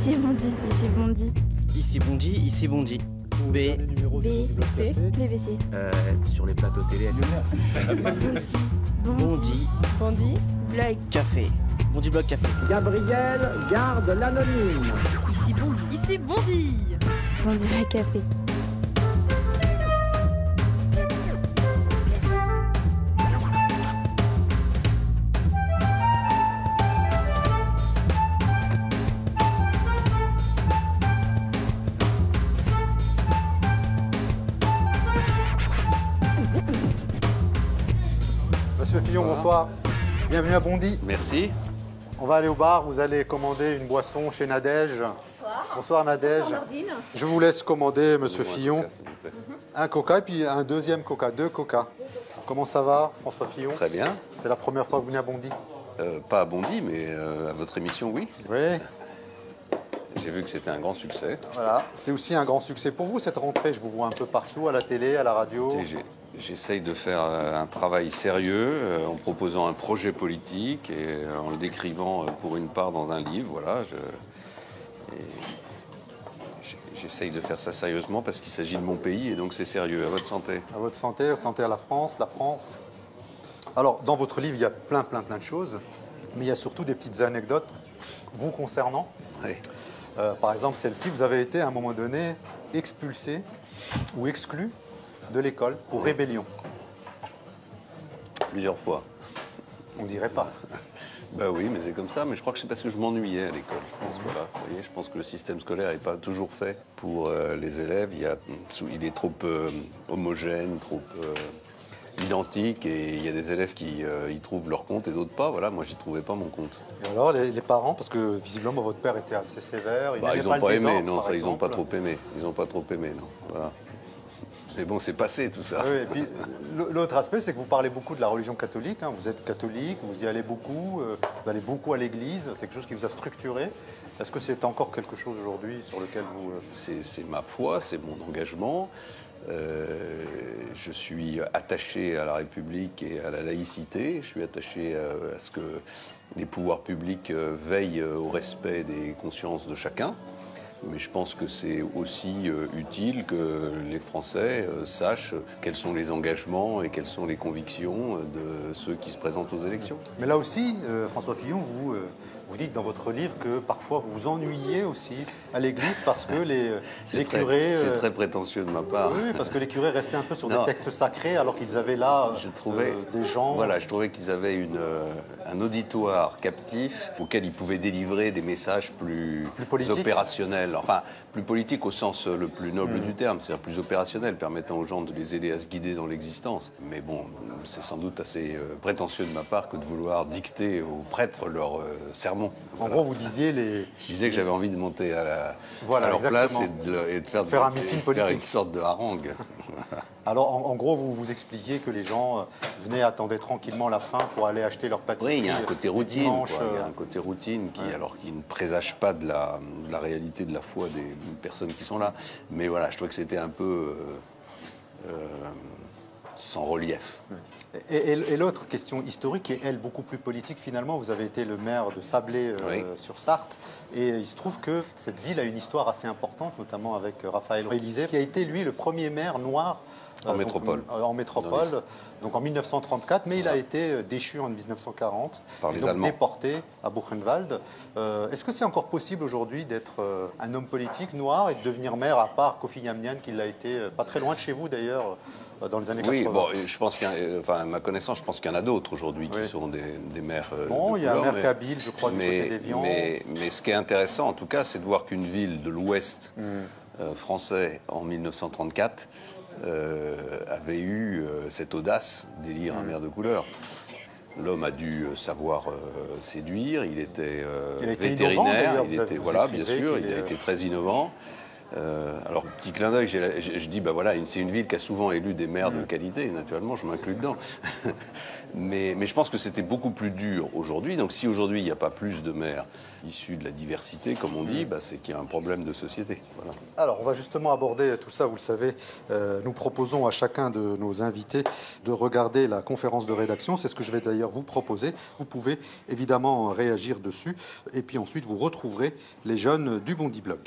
Ici Bondy. Ici Bondy. Ici Bondy, ici Bondy. B. C. BBC. Sur les plateaux télé. Bondy. Bondy. Blog. Café. Bondy Blog Café. Gabriel garde l'anonyme. Ici Bondy. Ici Bondy. Bondy Blog Café. Monsieur Fillon, bonsoir. Bienvenue à Bondy. Merci. On va aller au bar, vous allez commander une boisson chez Nadège. Bonsoir Nadège. Je vous laisse commander, Monsieur Fillon, un coca et puis un deuxième coca, 2 coca. Comment ça va, François Fillon? Très bien. C'est la première fois que vous venez à Bondy? Pas à Bondy, mais à votre émission, oui. Oui. J'ai vu que c'était un grand succès. Voilà. C'est aussi un grand succès pour vous, cette rentrée. Je vous vois un peu partout, à la télé, à la radio. Et j'essaye de faire un travail sérieux en proposant un projet politique et en le décrivant pour une part dans un livre. Voilà. J'essaye de faire ça sérieusement parce qu'il s'agit de mon pays et donc c'est sérieux. À votre santé. À votre santé, santé à la France, la France. Alors, dans votre livre, il y a plein de choses, mais il y a surtout des petites anecdotes vous concernant. Oui. Par exemple, celle-ci, vous avez été à un moment donné expulsé ou exclu de l'école pour rébellion. Plusieurs fois. On dirait pas. Ben oui, mais c'est comme ça. Mais je crois que c'est parce que je m'ennuyais à l'école. Je pense, voilà. Vous voyez, je pense que le système scolaire n'est pas toujours fait pour les élèves. Il est trop homogène, trop identique. Et il y a des élèves qui y trouvent leur compte et d'autres pas. Voilà, moi, j'y trouvais pas mon compte. Et alors, les parents, parce que visiblement, votre père était assez sévère. Ils n'ont pas aimé, non, ça, ils n'ont pas trop aimé. Ils n'ont pas trop aimé, non. Voilà. Mais bon, c'est passé tout ça. Oui, et puis l'autre aspect, c'est que vous parlez beaucoup de la religion catholique. Hein. Vous êtes catholique, vous y allez beaucoup, vous allez beaucoup à l'église. C'est quelque chose qui vous a structuré. Est-ce que c'est encore quelque chose aujourd'hui sur lequel vous... C'est ma foi, c'est mon engagement. Je suis attaché à la République et à la laïcité. Je suis attaché à ce que les pouvoirs publics veillent au respect des consciences de chacun. Mais je pense que c'est aussi utile que les Français sachent quels sont les engagements et quelles sont les convictions de ceux qui se présentent aux élections. Mais là aussi, François Fillon, vous dites dans votre livre que parfois vous vous ennuyez aussi à l'église parce que les curés... C'est très prétentieux de ma part. Oui, parce que les curés restaient un peu sur des textes sacrés alors qu'ils avaient là des gens... Voilà, je trouvais qu'ils avaient un auditoire captif auquel ils pouvaient délivrer des messages plus opérationnels. Enfin, plus politique au sens le plus noble du terme, c'est-à-dire plus opérationnel, permettant aux gens de les aider à se guider dans l'existence. Mais bon, c'est sans doute assez prétentieux de ma part que de vouloir dicter aux prêtres leur sermon. En gros, vous disiez Je disais que j'avais envie de monter à leur exactement. place et de faire un meeting politique. Faire une sorte de harangue. Alors, en gros, vous expliquiez que les gens venaient, attendaient tranquillement la fin pour aller acheter leur pâtisserie. Oui, il y a un côté routine. Dimanche, Il y a un côté routine qui ne présage pas de la réalité de la foi des personnes qui sont là. Mais voilà, je trouvais que c'était un peu sans relief. Et l'autre question historique est, elle, beaucoup plus politique. Finalement, vous avez été le maire de Sablé sur Sarthe. Et il se trouve que cette ville a une histoire assez importante, notamment avec Raphaël Élysée, qui a été, lui, le premier maire noir en métropole. Donc en 1934, mais il a été déchu en 1940, par les donc Allemands. Déporté à Buchenwald. Est-ce que c'est encore possible aujourd'hui d'être un homme politique noir et de devenir maire, à part Kofi Yamnian, qui l'a été pas très loin de chez vous d'ailleurs, dans les années 80? Oui, bon, je pense à ma connaissance, je pense qu'il y en a d'autres aujourd'hui qui sont des maires. Bon, il y a un maire Kabyle, je crois, du côté d'Évian. Mais ce qui est intéressant, en tout cas, c'est de voir qu'une ville de l'Ouest français en 1934 avait eu cette audace d'élire un maire de couleur. L'homme a dû savoir séduire, il était vétérinaire, innovant, bien sûr, il a été très innovant. Alors, petit clin d'œil, je dis, bah voilà, c'est une ville qui a souvent élu des maires de qualité, naturellement, je m'inclus dedans. mais je pense que c'était beaucoup plus dur aujourd'hui. Donc, si aujourd'hui, il n'y a pas plus de maires issus de la diversité, comme on dit, bah, c'est qu'il y a un problème de société. Voilà. Alors, on va justement aborder tout ça, vous le savez. Nous proposons à chacun de nos invités de regarder la conférence de rédaction. C'est ce que je vais d'ailleurs vous proposer. Vous pouvez évidemment réagir dessus. Et puis ensuite, vous retrouverez les jeunes du Bondy Blog.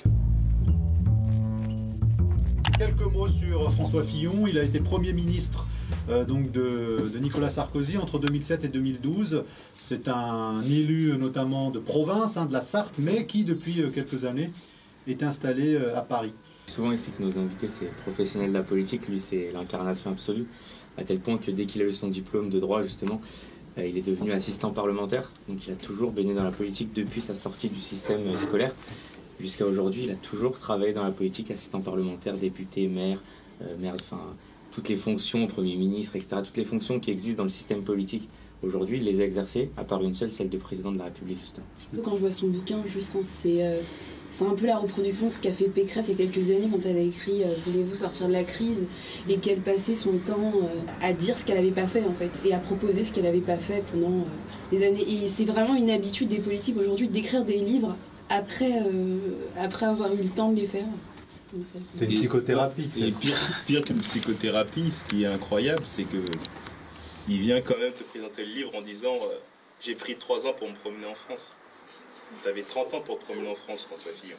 Quelques mots sur François Fillon. Il a été Premier ministre donc de Nicolas Sarkozy entre 2007 et 2012. C'est un élu notamment de province, de la Sarthe, mais qui depuis quelques années est installé à Paris. Souvent ici que nos invités, c'est professionnel de la politique. Lui, c'est l'incarnation absolue, à tel point que dès qu'il a eu son diplôme de droit, justement, il est devenu assistant parlementaire. Donc il a toujours baigné dans la politique depuis sa sortie du système scolaire. Jusqu'à aujourd'hui, il a toujours travaillé dans la politique, assistant parlementaire, député, maire, enfin, toutes les fonctions, Premier ministre, etc., toutes les fonctions qui existent dans le système politique. Aujourd'hui, il les a exercées, à part une seule, celle de président de la République, justement. Quand je vois son bouquin, Justin, c'est un peu la reproduction de ce qu'a fait Pécresse il y a quelques années quand elle a écrit « Voulez-vous sortir de la crise ?» et qu'elle passait son temps à dire ce qu'elle n'avait pas fait, en fait, et à proposer ce qu'elle n'avait pas fait pendant des années. Et c'est vraiment une habitude des politiques aujourd'hui d'écrire des livres après avoir eu le temps de les faire. C'est une psychothérapie. Et pire qu'une psychothérapie, ce qui est incroyable, c'est que il vient quand même te présenter le livre en disant j'ai pris 3 ans pour me promener en France. Tu avais 30 ans pour te promener en France, François Fillon.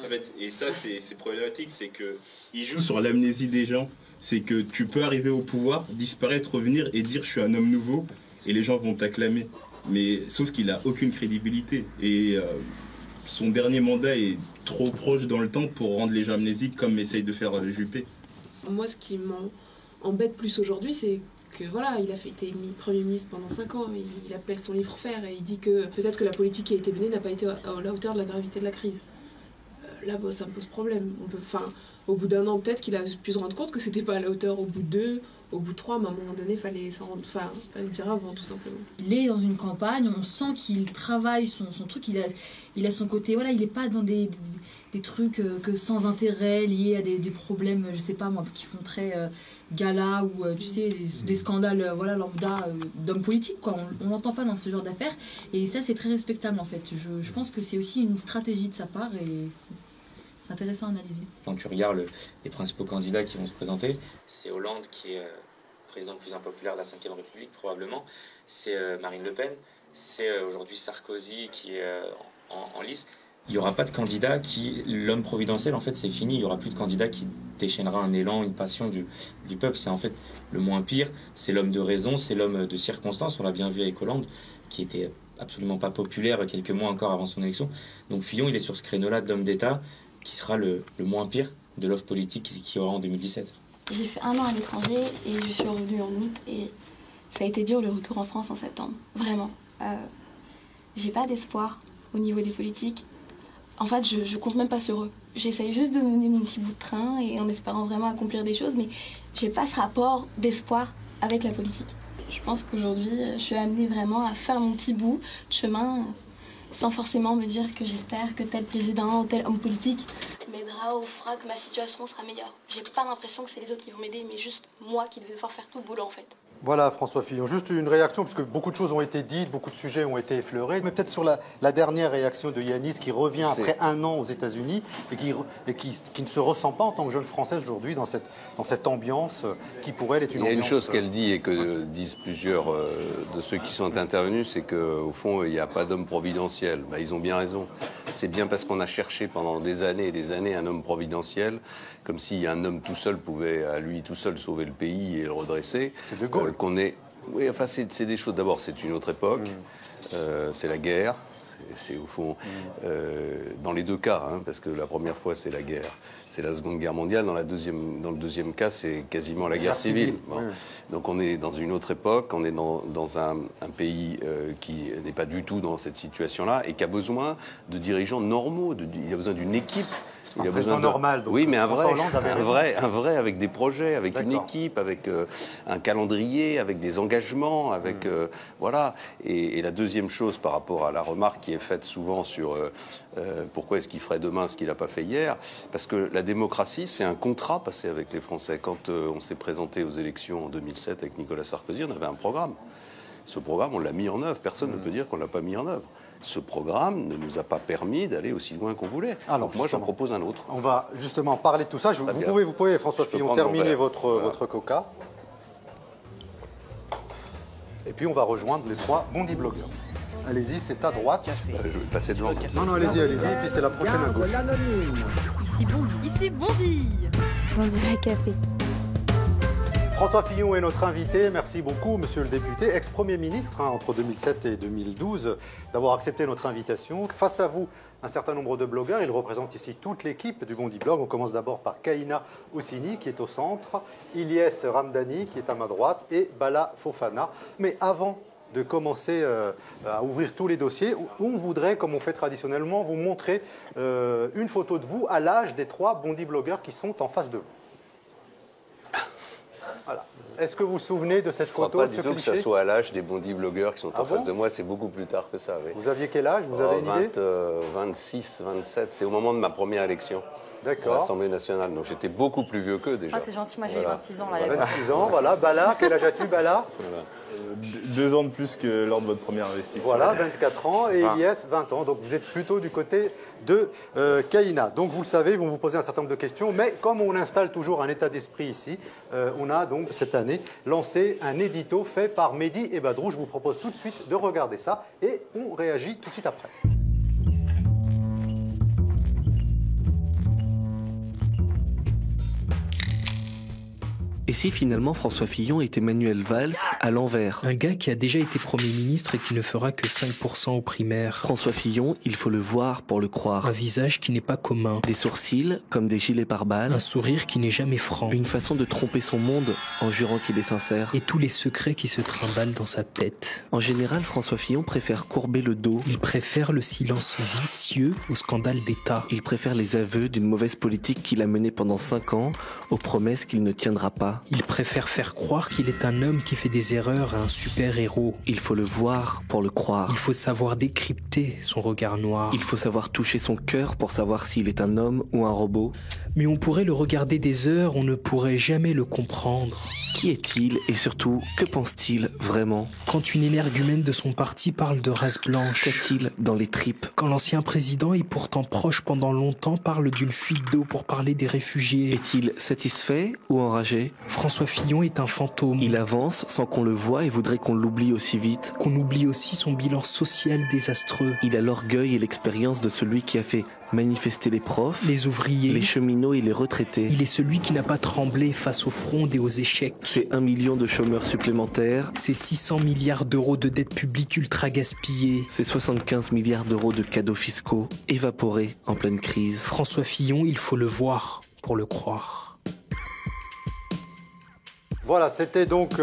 En fait, et ça, c'est problématique, c'est qu'il joue sur l'amnésie des gens. C'est que tu peux arriver au pouvoir, disparaître, revenir et dire je suis un homme nouveau, et les gens vont t'acclamer. Mais sauf qu'il n'a aucune crédibilité. Et son dernier mandat est trop proche dans le temps pour rendre les gens amnésiques comme essaye de faire Juppé. Moi, ce qui m'embête plus aujourd'hui, c'est que voilà, il a été Premier ministre pendant 5 ans, et il appelle son livre faire et il dit que peut-être que la politique qui a été menée n'a pas été à la hauteur de la gravité de la crise. Là, bon, ça me pose problème. Au bout d'1 an, peut-être qu'il a pu se rendre compte que c'était pas à la hauteur. Au bout de 2, au bout de 3, mais à un moment donné, fallait le dire avant, tout simplement. Il est dans une campagne, on sent qu'il travaille son truc, il a son côté, voilà, il n'est pas dans des trucs que sans intérêt, liés à des problèmes, je sais pas moi, qui font très gala ou, tu sais, des scandales, voilà, lambda d'hommes politiques, quoi. On l'entend pas dans ce genre d'affaires, et ça, c'est très respectable, en fait. Je pense que c'est aussi une stratégie de sa part, et c'est intéressant à analyser. Quand tu regardes les principaux candidats qui vont se présenter, c'est Hollande qui est président le plus impopulaire de la Ve République, probablement. C'est Marine Le Pen. C'est aujourd'hui Sarkozy qui est en lice. Il n'y aura pas de candidat l'homme providentiel, en fait, c'est fini. Il n'y aura plus de candidat qui déchaînera un élan, une passion du peuple. C'est en fait le moins pire. C'est l'homme de raison, c'est l'homme de circonstance. On l'a bien vu avec Hollande, qui était absolument pas populaire quelques mois encore avant son élection. Donc Fillon, il est sur ce créneau-là d'homme d'État, qui sera le moins pire de l'offre politique qu'il y aura en 2017. J'ai fait 1 an à l'étranger et je suis revenue en août et ça a été dur le retour en France en septembre. Vraiment. J'ai pas d'espoir au niveau des politiques. En fait, je compte même pas sur eux. J'essaye juste de mener mon petit bout de train et en espérant vraiment accomplir des choses, mais j'ai pas ce rapport d'espoir avec la politique. Je pense qu'aujourd'hui, je suis amenée vraiment à faire mon petit bout de chemin sans forcément me dire que j'espère que tel président ou tel homme politique m'aidera ou fera que ma situation sera meilleure. J'ai pas l'impression que c'est les autres qui vont m'aider, mais juste moi qui devais devoir faire tout le boulot en fait. Voilà, François Fillon, juste une réaction, parce que beaucoup de choses ont été dites, beaucoup de sujets ont été effleurés, mais peut-être sur la dernière réaction de Yanis qui revient après 1 an aux États-Unis et qui ne se ressent pas en tant que jeune Française aujourd'hui dans cette ambiance qui pour elle est une ambiance... Il y a une chose qu'elle dit et que disent plusieurs de ceux qui sont intervenus, c'est qu'au fond, il n'y a pas d'homme providentiel. Ben, ils ont bien raison. C'est bien parce qu'on a cherché pendant des années et des années un homme providentiel, comme si un homme tout seul pouvait à lui tout seul sauver le pays et le redresser. C'est De Gaulle. Oui, enfin, c'est des choses. D'abord, c'est une autre époque. C'est la guerre. C'est au fond, dans les 2 cas, hein, parce que la première fois, c'est la guerre. C'est la Seconde Guerre mondiale. Dans le deuxième cas, c'est quasiment la guerre civile. Bon. Donc on est dans une autre époque. On est dans un pays qui n'est pas du tout dans cette situation-là et qui a besoin de dirigeants normaux. Il a besoin d'une équipe Il a besoin normal. Donc oui, mais un vrai, avec des projets, avec une équipe, avec un calendrier, avec des engagements, avec voilà. Et la deuxième chose par rapport à la remarque qui est faite souvent sur pourquoi est-ce qu'il ferait demain ce qu'il n'a pas fait hier, parce que la démocratie, c'est un contrat passé avec les Français. Quand on s'est présenté aux élections en 2007 avec Nicolas Sarkozy, on avait un programme. Ce programme, on l'a mis en œuvre. Personne ne peut dire qu'on ne l'a pas mis en œuvre. Ce programme ne nous a pas permis d'aller aussi loin qu'on voulait. Alors, moi, j'en propose un autre. On va justement parler de tout ça. Vous pouvez, François Fillon, terminer votre coca. Et puis, on va rejoindre les 3 bondi-blogueurs. Allez-y, c'est à droite. Je vais passer devant. Non, allez-y. Et puis, c'est la prochaine à gauche. Ici Bondy. Bondy Café. François Fillon est notre invité. Merci beaucoup, monsieur le député, ex-premier ministre entre 2007 et 2012, d'avoir accepté notre invitation. Face à vous, un certain nombre de blogueurs. Il représente ici toute l'équipe du Bondi Blog. On commence d'abord par Kaina Houssini, qui est au centre, Ilyes Ramdani, qui est à ma droite, et Bala Fofana. Mais avant de commencer à ouvrir tous les dossiers, on voudrait, comme on fait traditionnellement, vous montrer une photo de vous à l'âge des 3 Bondi blogueurs qui sont en face de vous. Voilà. Est-ce que vous vous souvenez de cette photo? Je ne crois pas du tout que ça soit à l'âge des Bondi blogueurs qui sont en face de moi. C'est beaucoup plus tard que ça. Oui. Vous aviez quel âge? Vous avez une idée? 26, 27. C'est au moment de ma première élection à l'Assemblée nationale. Donc j'étais beaucoup plus vieux qu'eux déjà. Ah, c'est gentil. Moi, j'ai eu 26 ans. Là, 26 ans, voilà. Bala, quel âge as-tu, Bala? 2 ans de plus que lors de votre première investiture. Voilà, 24 ans, et Ilyes, 20 ans. Donc vous êtes plutôt du côté de Kaina. Donc vous le savez, ils vont vous poser un certain nombre de questions, mais comme on installe toujours un état d'esprit ici, on a donc cette année lancé un édito fait par Mehdi et Badrou. Je vous propose tout de suite de regarder ça et on réagit tout de suite après. Et si finalement François Fillon était Manuel Valls à l'envers? Un gars qui a déjà été Premier ministre et qui ne fera que 5% aux primaires. François Fillon, il faut le voir pour le croire. Un visage qui n'est pas commun. Des sourcils comme des gilets pare-balles. Un sourire qui n'est jamais franc. Une façon de tromper son monde en jurant qu'il est sincère. Et tous les secrets qui se trimballent dans sa tête. En général, François Fillon préfère courber le dos. Il préfère le silence vicieux au scandale d'État. Il préfère les aveux d'une mauvaise politique qu'il a menée pendant 5 ans aux promesses qu'il ne tiendra pas. Il préfère faire croire qu'il est un homme qui fait des erreurs à un super-héros. Il faut le voir pour le croire. Il faut savoir décrypter son regard noir. Il faut savoir toucher son cœur pour savoir s'il est un homme ou un robot. Mais on pourrait le regarder des heures, on ne pourrait jamais le comprendre. Qui est-il et surtout, que pense-t-il vraiment? Quand une énergumène de son parti parle de race blanche. Qu'a-t-il dans les tripes? Quand l'ancien président, et pourtant proche pendant longtemps, parle d'une fuite d'eau pour parler des réfugiés. Est-il satisfait ou enragé? François Fillon est un fantôme. Il avance sans qu'on le voie et voudrait qu'on l'oublie aussi vite. Qu'on oublie aussi son bilan social désastreux. Il a l'orgueil et l'expérience de celui qui a fait manifester les profs, les ouvriers, les cheminots et les retraités. Il est celui qui n'a pas tremblé face aux frondes et aux échecs. C'est 1 million de chômeurs supplémentaires. C'est 600 milliards d'euros de dettes publiques ultra gaspillées. C'est 75 milliards d'euros de cadeaux fiscaux évaporés en pleine crise. François Fillon, il faut le voir pour le croire. Voilà, c'était donc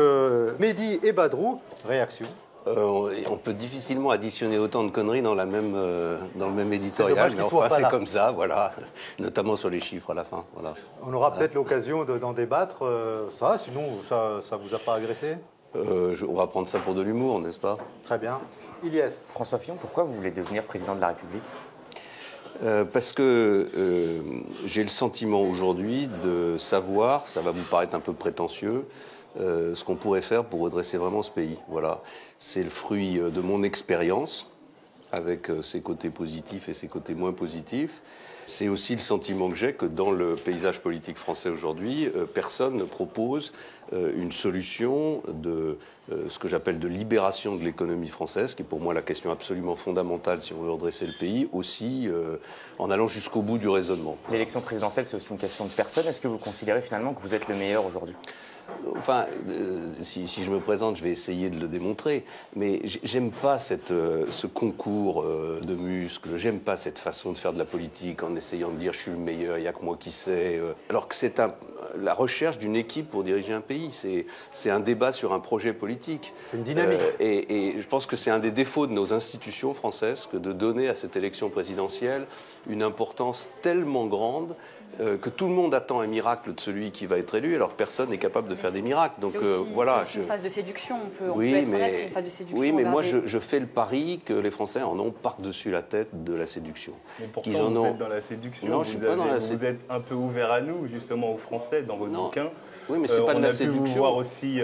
Mehdi et Badrou. Réaction? On peut difficilement additionner autant de conneries dans le même éditorial, mais enfin c'est comme ça, voilà, notamment sur les chiffres à la fin. Voilà. On aura peut-être l'occasion d'en débattre. Sinon, ça vous a pas agressé? On va prendre ça pour de l'humour, n'est-ce pas? Très bien. Ilyes. François Fillon, pourquoi vous voulez devenir président de la République? Parce que j'ai le sentiment aujourd'hui de savoir, ça va vous paraître un peu prétentieux, ce qu'on pourrait faire pour redresser vraiment ce pays. Voilà. C'est le fruit de mon expérience, avec ses côtés positifs et ses côtés moins positifs. C'est aussi le sentiment que j'ai que dans le paysage politique français aujourd'hui, personne ne propose une solution de ce que j'appelle de libération de l'économie française, qui est pour moi la question absolument fondamentale si on veut redresser le pays, aussi en allant jusqu'au bout du raisonnement. L'élection présidentielle, c'est aussi une question de personne. Est-ce que vous considérez finalement que vous êtes le meilleur aujourd'hui? Enfin, si je me présente, je vais essayer de le démontrer, mais j'aime pas ce concours de muscles, j'aime pas cette façon de faire de la politique en essayant de dire je suis le meilleur, il n'y a que moi qui sais, alors que c'est la recherche d'une équipe pour diriger un pays, c'est un débat sur un projet politique. C'est une dynamique. Et je pense que c'est un des défauts de nos institutions françaises que de donner à cette élection présidentielle une importance tellement grande que tout le monde attend un miracle de celui qui va être élu, alors que personne n'est capable de faire des miracles. Donc voilà. C'est aussi une phase de séduction, on peut être honnête, c'est une phase de séduction. Oui, mais moi je fais le pari que les Français en ont par-dessus la tête de la séduction. Mais pourtant vous êtes dans la séduction, non, vous êtes un peu ouvert à nous, justement aux Français, dans vos bouquins. Oui, mais c'est pas de la séduction. On a pu vous voir aussi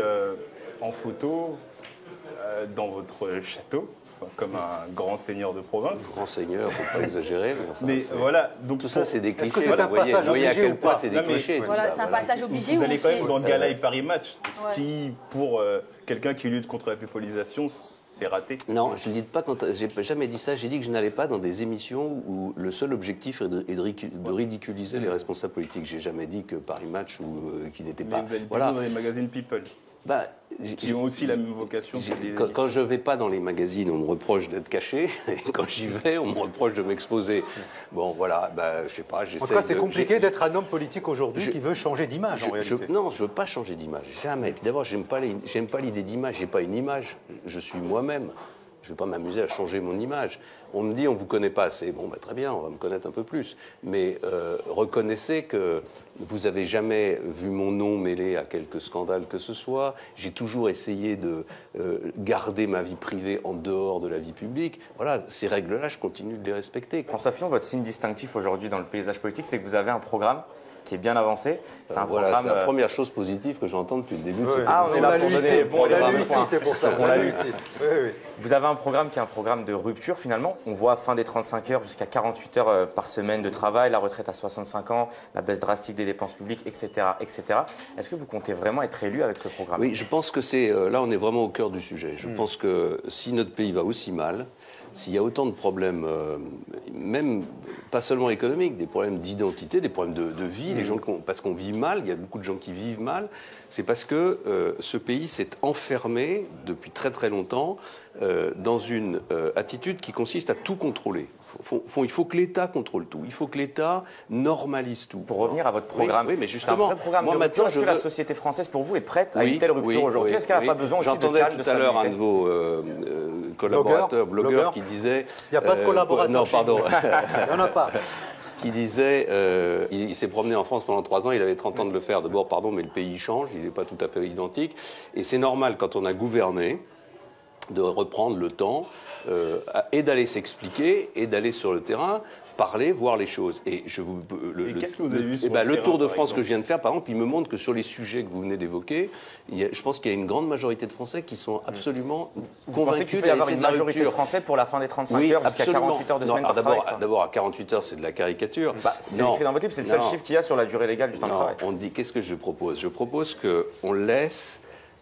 en photo dans votre château. Comme un grand seigneur de province. Grand seigneur, faut pas exagérer. Mais voilà, donc tout ça, c'est des clichés. Est-ce que c'est un passage obligé à quel point ou pas? c'est des clichés. Voilà, c'est un passage obligé. Vous allez quand même dans Gala et Paris Match, ce qui, pour quelqu'un qui lutte contre la pupillisation, c'est raté. Non, je ne dis pas, j'ai jamais dit ça. J'ai dit que je n'allais pas dans des émissions où le seul objectif est de ridiculiser les responsables politiques. J'ai jamais dit que Paris Match ou qui n'était pas. Vous allez voilà. Dans les magazines People. Qui ont aussi la même vocation. Quand je ne vais pas dans les magazines, on me reproche d'être caché. Et quand j'y vais, on me reproche de m'exposer. Bon, voilà, je sais pas. En tout cas, c'est compliqué d'être un homme politique aujourd'hui qui veut changer d'image, en réalité. Non, je ne veux pas changer d'image. Jamais. Puis d'abord, j'aime pas l'idée d'image. Je n'ai pas une image. Je suis moi-même. Je ne vais pas m'amuser à changer mon image. On me dit, on ne vous connaît pas assez. Bon, très bien, on va me connaître un peu plus. Mais reconnaissez que vous n'avez jamais vu mon nom mêlé à quelque scandale que ce soit. J'ai toujours essayé de garder ma vie privée en dehors de la vie publique. Voilà, ces règles-là, je continue de les respecter. François Fillon, votre signe distinctif aujourd'hui dans le paysage politique, c'est que vous avez un programme qui est bien avancé. C'est un programme. C'est la première chose positive que j'entends depuis le début de cette on est là pour donner. On l'a lu ici, c'est pour ça. On l'a lu ici. Vous avez un programme qui est un programme de rupture finalement. On voit fin des 35 heures jusqu'à 48 heures par semaine de travail, la retraite à 65 ans, la baisse drastique des dépenses publiques, etc., etc. Est-ce que vous comptez vraiment être élu avec ce programme? Oui, je pense que c'est là, on est vraiment au cœur du sujet. Je pense que si notre pays va aussi mal, s'il y a autant de problèmes, même pas seulement économiques, des problèmes d'identité, des problèmes de vie, les gens parce qu'on vit mal, il y a beaucoup de gens qui vivent mal, c'est parce que ce pays s'est enfermé depuis très très longtemps dans une attitude qui consiste à tout contrôler. Il faut que l'État contrôle tout. Il faut que l'État normalise tout. Pour revenir à votre programme, oui mais justement, c'est un vrai programme de rupture. Est-ce que la société française, pour vous, est prête à une telle rupture aujourd'hui? Est-ce qu'elle n'a pas besoin aussi de calme, de stabilité? J'entendais tout à l'heure un de vos collaborateurs, blogueurs, qui disait... Il n'y a pas de collaborateurs. Non, pardon. Il n'y en a pas. Qui disait, il s'est promené en France pendant 3 ans, il avait 30 ans de le faire. D'abord, pardon, mais le pays change, il n'est pas tout à fait identique. Et c'est normal, quand on a gouverné, de reprendre le temps et d'aller s'expliquer et d'aller sur le terrain, parler, voir les choses. Et qu'est-ce que vous avez vu sur le Tour de France que je viens de faire, par exemple, il me montre que sur les sujets que vous venez d'évoquer, je pense qu'il y a une grande majorité de Français qui sont absolument vous pensez qu'il peut y avoir une majorité de Français pour la fin des 35 heures jusqu'à 48 heures de semaine par travail? D'abord, à 48 heures, c'est de la caricature. C'est écrit dans votre livre, c'est le seul chiffre qu'il y a sur la durée légale du temps de travail. On dit, qu'est-ce que je propose? Je propose qu'on laisse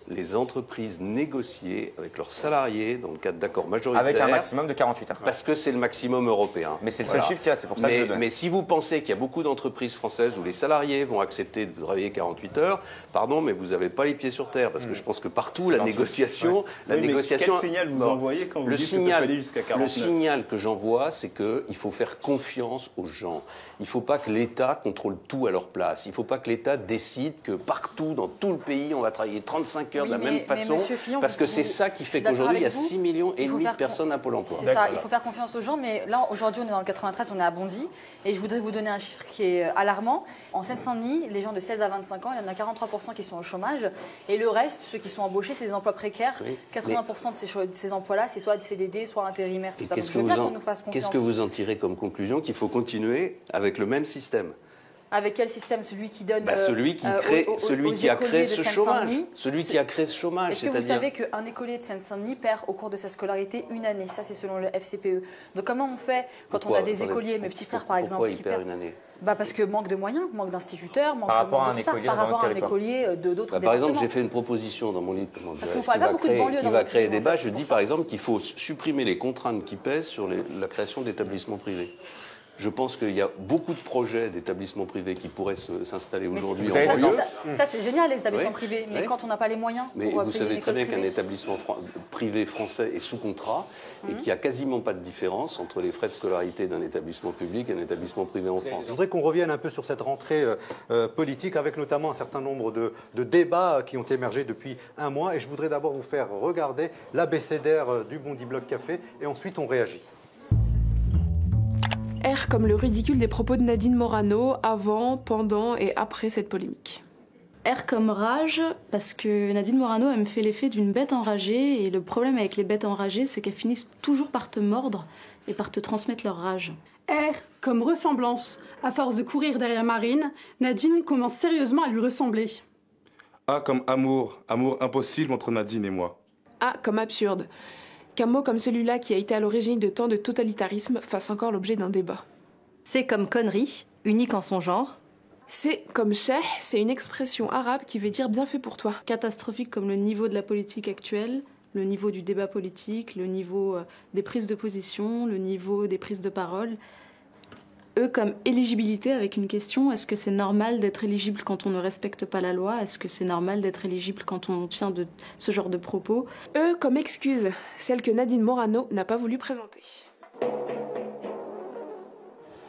les entreprises négocier avec leurs salariés dans le cadre d'accords majoritaires. Avec un maximum de 48 heures. Parce que c'est le maximum européen. Mais c'est le seul chiffre qu'il y a, c'est pour ça que je le donne. Mais si vous pensez qu'il y a beaucoup d'entreprises françaises où les salariés vont accepter de travailler 48 heures, pardon, mais vous n'avez pas les pieds sur terre. Parce que je pense que partout, la négociation... Quel signal vous envoyez quand vous dites que ça peut aller jusqu'à 49? Le signal que j'envoie, c'est qu'il faut faire confiance aux gens. Il ne faut pas que l'État contrôle tout à leur place. Il ne faut pas que l'État décide que partout, dans tout le pays, on va travailler 35 heures de la même façon. Fillon, parce que c'est ça qui fait qu'aujourd'hui, il y a 6,5 millions de personnes à Pôle emploi. C'est ça, il faut faire confiance aux gens. Mais là, aujourd'hui, on est dans le 93, on est à Bondy. Et je voudrais vous donner un chiffre qui est alarmant. En Seine-Saint-Denis, les gens de 16 à 25 ans, il y en a 43% qui sont au chômage. Et le reste, ceux qui sont embauchés, c'est des emplois précaires. 80% de ces emplois-là, c'est soit des CDD, soit intérimaires, tout ça. Donc je veux bien qu'on nous fasse confiance. Qu'est-ce que vous en tirez comme conclusion? Qu'il faut continuer avec le même système? Avec quel système? Celui qui donne celui qui a créé ce chômage. Celui qui a créé ce chômage. Est-ce que vous savez qu'un écolier de Seine-Saint-Denis perd au cours de sa scolarité 1 année? Ça, c'est selon le FCPE. Donc comment on fait quand on a des écoliers, mes petits frères par exemple, pourquoi il perd 1 année? Parce que manque de moyens, manque d'instituteurs, manque de tout ça, par rapport à un écolier d'autres départements. Par exemple, j'ai fait une proposition dans mon livre Parce que vous parlez pas beaucoup de banlieues qui va créer débat. Je dis par exemple qu'il faut supprimer les contraintes qui pèsent sur la création d'établissements privés. Je pense qu'il y a beaucoup de projets d'établissements privés qui pourraient s'installer aujourd'hui en ça, banlieue. ça, c'est génial, les établissements Oui, privés, mais oui. quand on n'a pas les moyens Mais pour vous payer savez une très école bien qu'un privée. établissement privé français est sous contrat et qu'il n'y a quasiment pas de différence entre les frais de scolarité d'un établissement public et d'un établissement privé en France. Je voudrais qu'on revienne un peu sur cette rentrée politique avec notamment un certain nombre de débats qui ont émergé depuis un mois. Et je voudrais d'abord vous faire regarder l'abécédaire du Bondy Blog Café et ensuite on réagit. R comme le ridicule des propos de Nadine Morano avant, pendant et après cette polémique. R comme rage, parce que Nadine Morano, elle me fait l'effet d'une bête enragée, et le problème avec les bêtes enragées, c'est qu'elles finissent toujours par te mordre et par te transmettre leur rage. R comme ressemblance. À force de courir derrière Marine, Nadine commence sérieusement à lui ressembler. A comme amour, amour impossible entre Nadine et moi. A comme absurde. Qu'un mot comme celui-là qui a été à l'origine de tant de totalitarisme fasse encore l'objet d'un débat. C comme connerie, unique en son genre. C comme cheh, c'est une expression arabe qui veut dire bien fait pour toi. Catastrophique comme le niveau de la politique actuelle, le niveau du débat politique, le niveau des prises de position, le niveau des prises de parole. E comme éligibilité avec une question, est-ce que c'est normal d'être éligible quand on ne respecte pas la loi? Est-ce que c'est normal d'être éligible quand on tient de ce genre de propos? E comme excuse, celle que Nadine Morano n'a pas voulu présenter.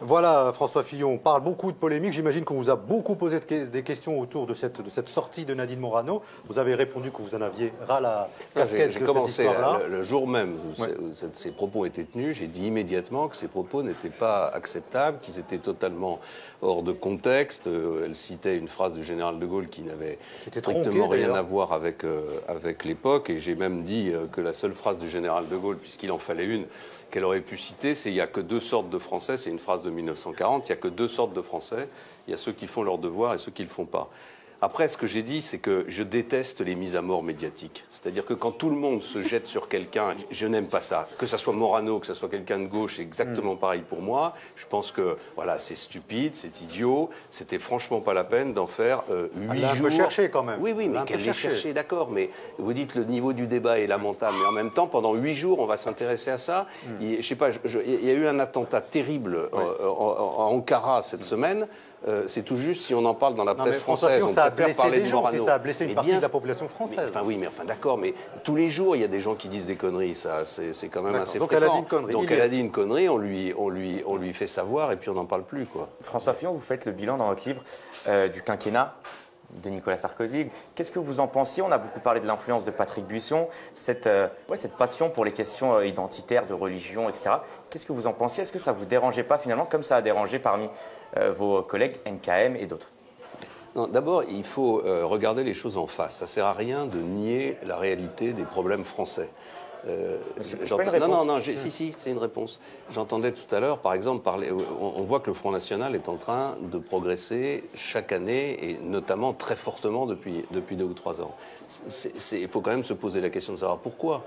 Voilà, François Fillon, on parle beaucoup de polémiques. J'imagine qu'on vous a beaucoup posé des questions autour de cette sortie de Nadine Morano. Vous avez répondu que vous en aviez ras la casquette de cette commencé histoire-là. le jour même où ces propos étaient tenus, j'ai dit immédiatement que ces propos n'étaient pas acceptables, qu'ils étaient totalement hors de contexte. Elle citait une phrase du général de Gaulle qui n'avait strictement rien à voir avec l'époque. Et j'ai même dit que la seule phrase du général de Gaulle, puisqu'il en fallait une, qu'elle aurait pu citer, c'est « il n'y a que deux sortes de Français », c'est une phrase de 1940, il n'y a que deux sortes de Français, il y a ceux qui font leur devoir et ceux qui ne le font pas. Après, ce que j'ai dit, c'est que je déteste les mises à mort médiatiques. C'est-à-dire que quand tout le monde se jette sur quelqu'un, je n'aime pas ça. Que ça soit Morano, que ça soit quelqu'un de gauche, c'est exactement pareil pour moi. Je pense que voilà, c'est stupide, c'est idiot. C'était franchement pas la peine d'en faire 8 jours. Elle l'a un peu cherché quand même. Oui, mais qu'elle l'ait cherché, d'accord. Mais vous dites le niveau du débat est lamentable. Mais en même temps, pendant 8 jours, on va s'intéresser à ça. Je sais pas, il y a eu un attentat terrible en Ankara cette semaine. C'est tout juste si on en parle dans la presse française. On préfère parler de Morano. Ça a blessé une partie de la population française. D'accord, mais tous les jours, il y a des gens qui disent des conneries. Ça, c'est quand même assez donc fréquent. Elle a dit une connerie. Donc elle a dit une connerie, on lui fait savoir et puis on n'en parle plus, quoi. François Fillon, vous faites le bilan dans votre livre du quinquennat de Nicolas Sarkozy. Qu'est-ce que vous en pensiez? On a beaucoup parlé de l'influence de Patrick Buisson, cette passion pour les questions identitaires, de religion, etc. Qu'est-ce que vous en pensiez? Est-ce que ça ne vous dérangeait pas finalement, comme ça a dérangé parmi vos collègues NKM et d'autres? D'abord, il faut regarder les choses en face. Ça ne sert à rien de nier la réalité des problèmes français. C'est pas une réponse. Non, si, c'est une réponse. J'entendais tout à l'heure, par exemple, on voit que le Front National est en train de progresser chaque année, et notamment très fortement depuis 2 ou 3 ans. Il faut quand même se poser la question de savoir pourquoi.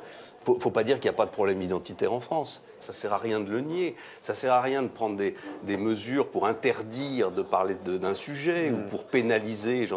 Il ne faut pas dire qu'il n'y a pas de problème identitaire en France. Ça ne sert à rien de le nier. Ça ne sert à rien de prendre des mesures pour interdire de parler d'un sujet ou pour pénaliser.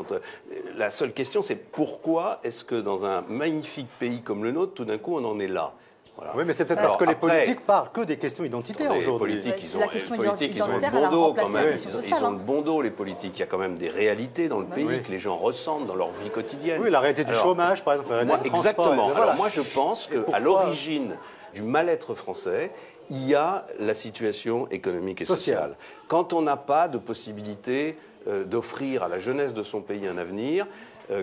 La seule question, c'est pourquoi est-ce que dans un magnifique pays comme le nôtre, tout d'un coup, on en est là? Voilà. Oui, mais c'est peut-être parce que les politiques parlent que des questions identitaires aujourd'hui. La question identitaire, elle a remplacé la question sociale. Ils ont le bon dos, les politiques. Il y a quand même des réalités dans le pays que les gens ressentent dans leur vie quotidienne. Oui, la réalité du chômage, par exemple. Exactement. Voilà. Alors moi, je pense qu'à l'origine du mal-être français, il y a la situation économique et sociale. Quand on n'a pas de possibilité d'offrir à la jeunesse de son pays un avenir,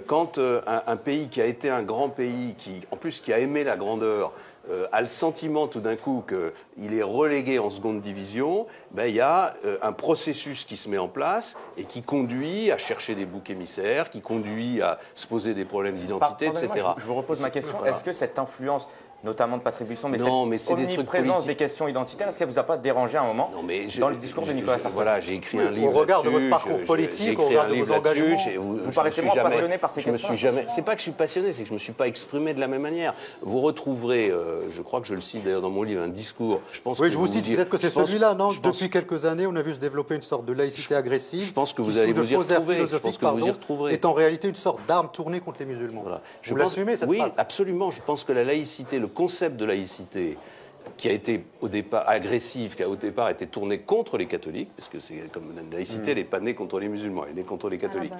quand un pays qui a été un grand pays, en plus qui a aimé la grandeur, a le sentiment tout d'un coup qu'il est relégué en seconde division, il y a un processus qui se met en place et qui conduit à chercher des boucs émissaires, qui conduit à se poser des problèmes d'identité, etc. Je vous repose ma question. Voilà. Est-ce que cette influence, notamment de Patrick Buisson, c'est cette omniprésence des questions identitaires, est-ce qu'elle ne vous a pas dérangé à un moment dans le discours de Nicolas Sarkozy? Voilà, j'ai écrit un livre. Au regard de votre parcours politique, au regard de vos engagements. Vous paraissez moins passionné par ces questions. C'est pas que je suis passionné, c'est que je ne me suis pas exprimé de la même manière. Vous retrouverez, je crois que je le cite d'ailleurs dans mon livre, un discours. Je vous cite, peut-être que c'est celui-là, non? Depuis quelques années, on a vu se développer une sorte de laïcité agressive. Je pense que vous allez vous y retrouver. Est en réalité une sorte d'arme tournée contre les musulmans. Vous l'assumez, cette phrase? Oui, absolument. Je pense que la laïcité, le concept de laïcité, qui a été au départ agressive, qui a au départ été tournée contre les catholiques, parce que c'est comme la laïcité, elle n'est pas née contre les musulmans, elle est née contre les catholiques.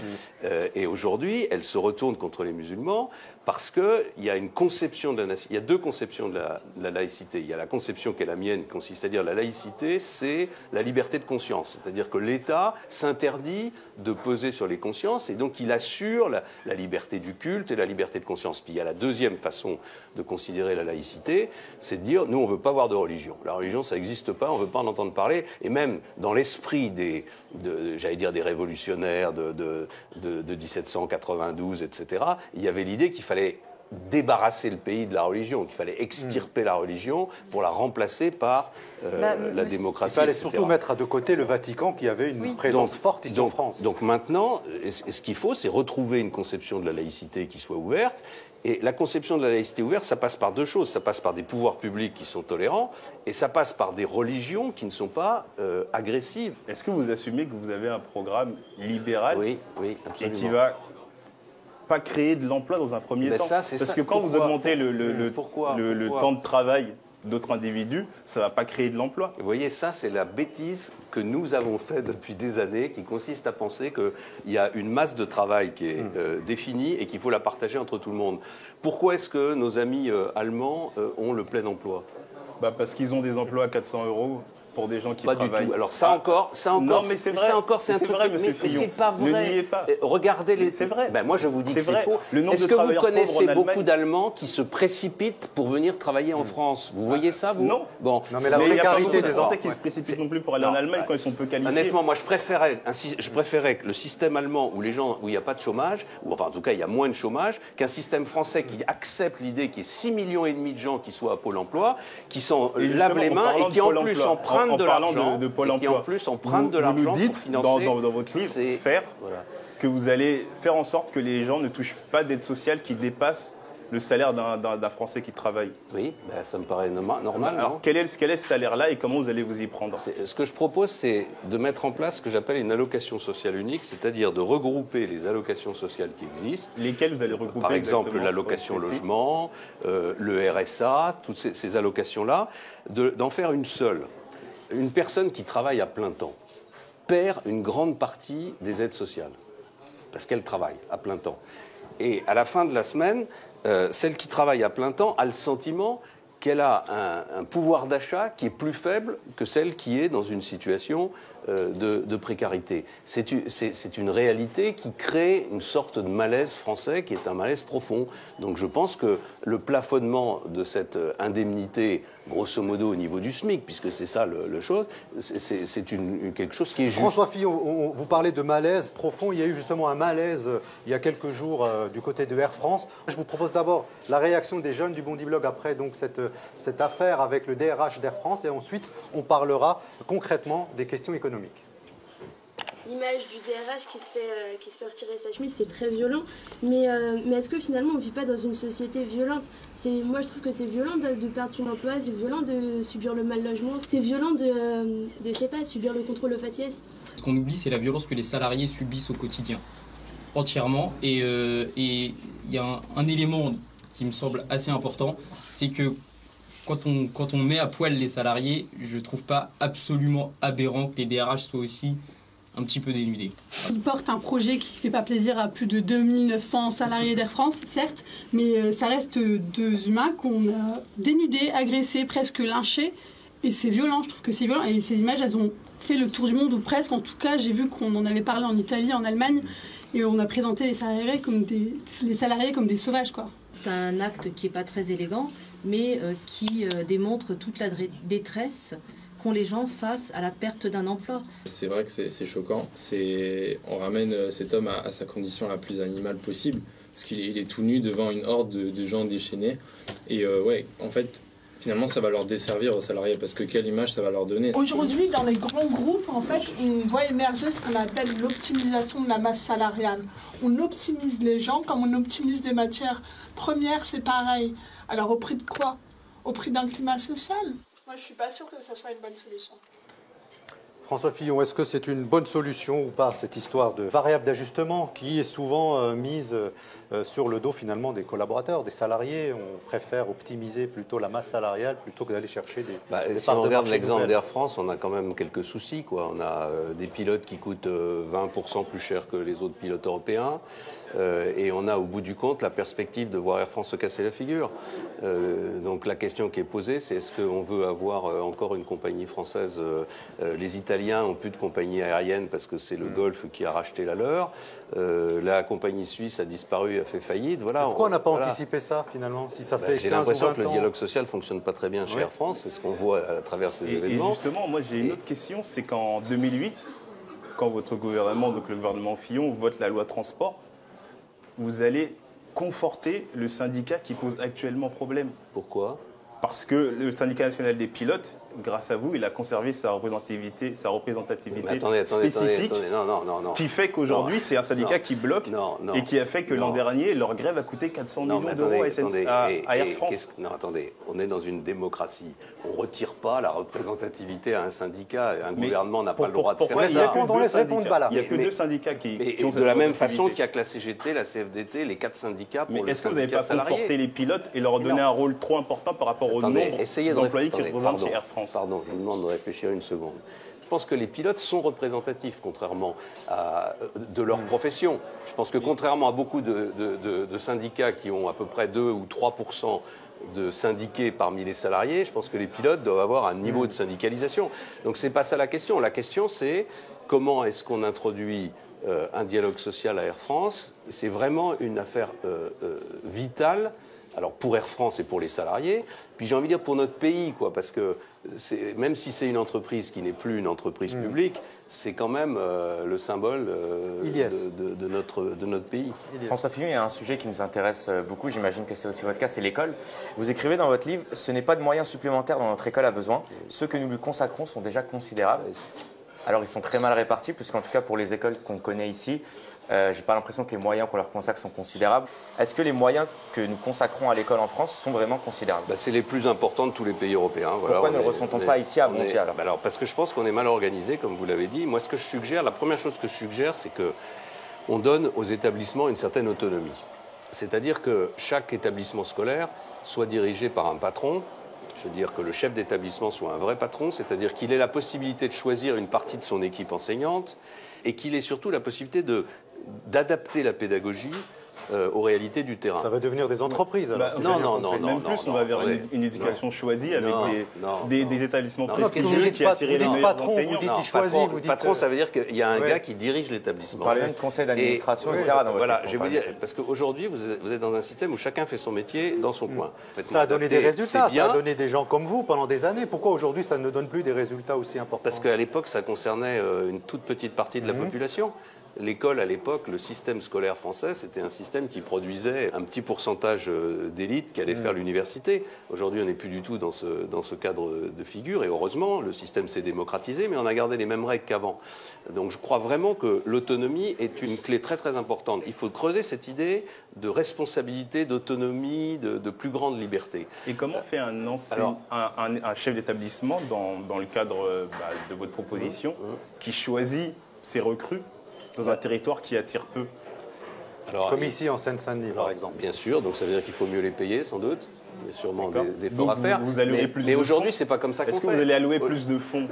Et aujourd'hui, elle se retourne contre les musulmans parce qu'il y a une conception de il y a deux conceptions de la laïcité. Il y a la conception qui est la mienne, qui consiste à dire la laïcité, c'est la liberté de conscience, c'est-à-dire que l'État s'interdit de peser sur les consciences et donc il assure la liberté du culte et la liberté de conscience. Puis il y a la deuxième façon de considérer la laïcité, c'est de dire nous on ne veut pas avoir de religion. La religion ça n'existe pas, on ne veut pas en entendre parler. Et même dans l'esprit j'allais dire des révolutionnaires de 1792, etc., il y avait l'idée qu'il fallait débarrasser le pays de la religion, qu'il fallait extirper la religion pour la remplacer par la démocratie. Il fallait etc. surtout mettre de côté le Vatican qui avait une présence forte ici en France. Donc maintenant, ce qu'il faut, c'est retrouver une conception de la laïcité qui soit ouverte. Et la conception de la laïcité ouverte, ça passe par deux choses. Ça passe par des pouvoirs publics qui sont tolérants et ça passe par des religions qui ne sont pas agressives. Est-ce que vous assumez que vous avez un programme libéral oui, absolument. Et qui va pas créer de l'emploi dans un premier temps? Parce que quand vous augmentez le temps de travail d'autres individus, ça ne va pas créer de l'emploi. Vous voyez, ça, c'est la bêtise que nous avons fait depuis des années, qui consiste à penser qu'il y a une masse de travail qui est définie et qu'il faut la partager entre tout le monde. Pourquoi est-ce que nos amis allemands ont le plein emploi? Parce qu'ils ont des emplois à 400 € pour des gens qui pas travaillent. Du tout. Alors ça encore, non, mais c'est vrai. Ça encore, c'est un truc. Vrai, mais c'est pas vrai. Ne niez pas. Regardez les. C'est vrai. Moi, je vous dis que c'est faux. Est-ce que vous connaissez beaucoup d'Allemands qui se précipitent pour venir travailler en France? Vous voyez ça, vous? Non. Bon. Non, mais la précarité des Français qui se précipitent non plus pour aller en Allemagne quand ils sont peu qualifiés. Honnêtement, moi, je préférais que le système allemand où il n'y a pas de chômage, ou enfin, en tout cas, il y a moins de chômage, qu'un système français qui accepte l'idée qu'il y ait 6,5 millions de gens qui soient à Pôle emploi, qui s'en lavent les mains et qui en plus empruntent de l'argent. De Pôle emploi. Et en plus, empruntent de l'argent pour financer. Vous nous dites dans votre livre, que vous allez faire en sorte que les gens ne touchent pas d'aide sociale qui dépasse le salaire d'un Français qui travaille. Oui, ça me paraît normal. Alors, quel est ce salaire-là et comment vous allez vous y prendre? Ce que je propose, c'est de mettre en place ce que j'appelle une allocation sociale unique, c'est-à-dire de regrouper les allocations sociales qui existent. Lesquelles vous allez regrouper? Par exemple, l'allocation logement, le RSA, toutes ces allocations-là, d'en faire une seule. Une personne qui travaille à plein temps perd une grande partie des aides sociales parce qu'elle travaille à plein temps. Et à la fin de la semaine, celle qui travaille à plein temps a le sentiment qu'elle a un pouvoir d'achat qui est plus faible que celle qui est dans une situation de précarité. C'est une réalité qui crée une sorte de malaise français qui est un malaise profond. Donc je pense que le plafonnement de cette indemnité, grosso modo au niveau du SMIC, puisque c'est ça le chose, c'est quelque chose qui est juste. François Fillon, vous parlez de malaise profond. Il y a eu justement un malaise il y a quelques jours du côté de Air France. Je vous propose d'abord la réaction des jeunes du Bondi Blog après donc cette affaire avec le DRH d'Air France et ensuite on parlera concrètement des questions économiques. L'image du DRH qui se fait retirer sa chemise, c'est très violent. Mais est-ce que finalement on ne vit pas dans une société violente? Moi je trouve que c'est violent de perdre son emploi, c'est violent de subir le mal logement, c'est violent de je sais pas, subir le contrôle au faciès. Ce qu'on oublie, c'est la violence que les salariés subissent au quotidien, entièrement. Et il y a un élément qui me semble assez important, c'est que quand on met à poil les salariés, je ne trouve pas absolument aberrant que les DRH soient aussi un petit peu dénudés. Il porte un projet qui ne fait pas plaisir à plus de 2900 salariés d'Air France, certes, mais ça reste deux humains qu'on a dénudés, agressés, presque lynchés. Et c'est violent, je trouve que c'est violent. Et ces images, elles ont fait le tour du monde, ou presque. En tout cas, j'ai vu qu'on en avait parlé en Italie, en Allemagne, et on a présenté les salariés comme des sauvages, quoi. C'est un acte qui n'est pas très élégant, mais qui démontre toute la détresse qu'ont les gens face à la perte d'un emploi. C'est vrai que c'est choquant. On ramène cet homme à sa condition la plus animale possible, parce qu'il est tout nu devant une horde de gens déchaînés. Et en fait, finalement, ça va leur desservir aux salariés, parce que quelle image ça va leur donner? Aujourd'hui, dans les grands groupes, en fait, on voit émerger ce qu'on appelle l'optimisation de la masse salariale. On optimise les gens comme on optimise des matières premières, c'est pareil. Alors au prix de quoi? Au prix d'un climat social? Moi, je ne suis pas sûre que ça soit une bonne solution. François Fillon, est-ce que c'est une bonne solution ou pas, cette histoire de variable d'ajustement qui est souvent mise sur le dos finalement des collaborateurs, des salariés. On préfère optimiser plutôt la masse salariale plutôt que d'aller chercher des si parts on de regarde marché l'exemple nouvelles. d'Air France, on a quand même quelques soucis, quoi. On a des pilotes qui coûtent 20% plus cher que les autres pilotes européens. Et on a au bout du compte la perspective de voir Air France se casser la figure. Donc la question qui est posée, c'est est-ce qu'on veut avoir encore une compagnie française? Les Italiens n'ont plus de compagnie aérienne parce que c'est le Golfe qui a racheté la leur. La compagnie suisse a disparu, a fait faillite. Voilà, Pourquoi on n'a pas anticipé ça finalement, si ça fait 15 ou 20 ans? J'ai l'impression que le dialogue social ne fonctionne pas très bien chez Air France. C'est ce qu'on voit à travers ces événements. Et justement, moi j'ai une autre question, c'est qu'en 2008, quand votre gouvernement, donc le gouvernement Fillon, vote la loi transport, vous allez conforter le syndicat qui pose actuellement problème. Pourquoi? Parce que le syndicat national des pilotes, grâce à vous, il a conservé sa représentativité spécifique, non. qui fait qu'aujourd'hui c'est un syndicat qui bloque et qui a fait que l'an dernier, leur grève a coûté 400 millions d'euros à Air France. Non, attendez, on est dans une démocratie. On ne retire pas la représentativité à un syndicat. Un gouvernement n'a pas le droit de faire ça. Il n'y a que deux syndicats qui ont de la même façon qu'il n'y a que la CGT, la CFDT, les 4 syndicats pour le syndicat salarié. Mais est-ce que vous n'avez pas conforté les pilotes et leur donné un rôle trop important par rapport au nombre d'employés qui représentent chez Air France? Pardon, je vous demande de réfléchir une seconde. Je pense que les pilotes sont représentatifs, contrairement de leur profession. Je pense que contrairement à beaucoup de syndicats qui ont à peu près 2 ou 3% de syndiqués parmi les salariés, je pense que les pilotes doivent avoir un niveau de syndicalisation. Donc c'est pas ça la question. La question c'est comment est-ce qu'on introduit un dialogue social à Air France? C'est vraiment une affaire vitale. Alors pour Air France et pour les salariés, puis j'ai envie de dire pour notre pays, quoi, parce que même si c'est une entreprise qui n'est plus une entreprise publique, c'est quand même le symbole de notre pays. François Fillon, il y a un sujet qui nous intéresse beaucoup, j'imagine que c'est aussi votre cas, c'est l'école. Vous écrivez dans votre livre, ce n'est pas de moyens supplémentaires dont notre école a besoin, ceux que nous lui consacrons sont déjà considérables. Alors ils sont très mal répartis, puisqu'en tout cas pour les écoles qu'on connaît ici, j'ai pas l'impression que les moyens qu'on leur consacre sont considérables. Est-ce que les moyens que nous consacrons à l'école en France sont vraiment considérables? C'est les plus importants de tous les pays européens. Pourquoi ne le ressentons pas ici à Bondy alors? Parce que je pense qu'on est mal organisé, comme vous l'avez dit. Moi, ce que je suggère, la première chose que je suggère, c'est qu'on donne aux établissements une certaine autonomie. C'est-à-dire que chaque établissement scolaire soit dirigé par un patron. Je veux dire que le chef d'établissement soit un vrai patron, c'est-à-dire qu'il ait la possibilité de choisir une partie de son équipe enseignante et qu'il ait surtout la possibilité d'adapter la pédagogie aux réalités du terrain. Ça va devenir des entreprises alors. Non. Même plus, on va vers une éducation choisie avec des établissements prestigieux vous dites qui attirent les meilleurs patron, enseignants. vous dites il choisit, vous dites... Patron, ça veut dire qu'il y a un gars qui dirige l'établissement. Vous parlez même de conseil d'administration, etc. Dans votre voilà, je vais vous dire, parce qu'aujourd'hui, vous êtes dans un système où chacun fait son métier dans son coin. Ça a donné des résultats, ça a donné des gens comme vous pendant des années. Pourquoi aujourd'hui ça ne donne plus des résultats aussi importants? Parce qu'à l'époque, ça concernait une toute petite partie de la population. L'école, à l'époque, le système scolaire français, c'était un système qui produisait un petit pourcentage d'élite qui allait faire l'université. Aujourd'hui, on n'est plus du tout dans ce cadre de figure. Et heureusement, le système s'est démocratisé, mais on a gardé les mêmes règles qu'avant. Donc je crois vraiment que l'autonomie est une clé très très importante. Il faut creuser cette idée de responsabilité, d'autonomie, de plus grande liberté. Et comment fait un chef d'établissement, dans le cadre de votre proposition, qui choisit ses recrues dans un territoire qui attire peu? Comme ici en Seine-Saint-Denis, par exemple. Bien sûr, donc ça veut dire qu'il faut mieux les payer, sans doute. Il y a sûrement des efforts à faire. Vous allouez plus mais aujourd'hui, c'est pas comme ça qu'on fait. Est-ce que vous allez allouer plus de fonds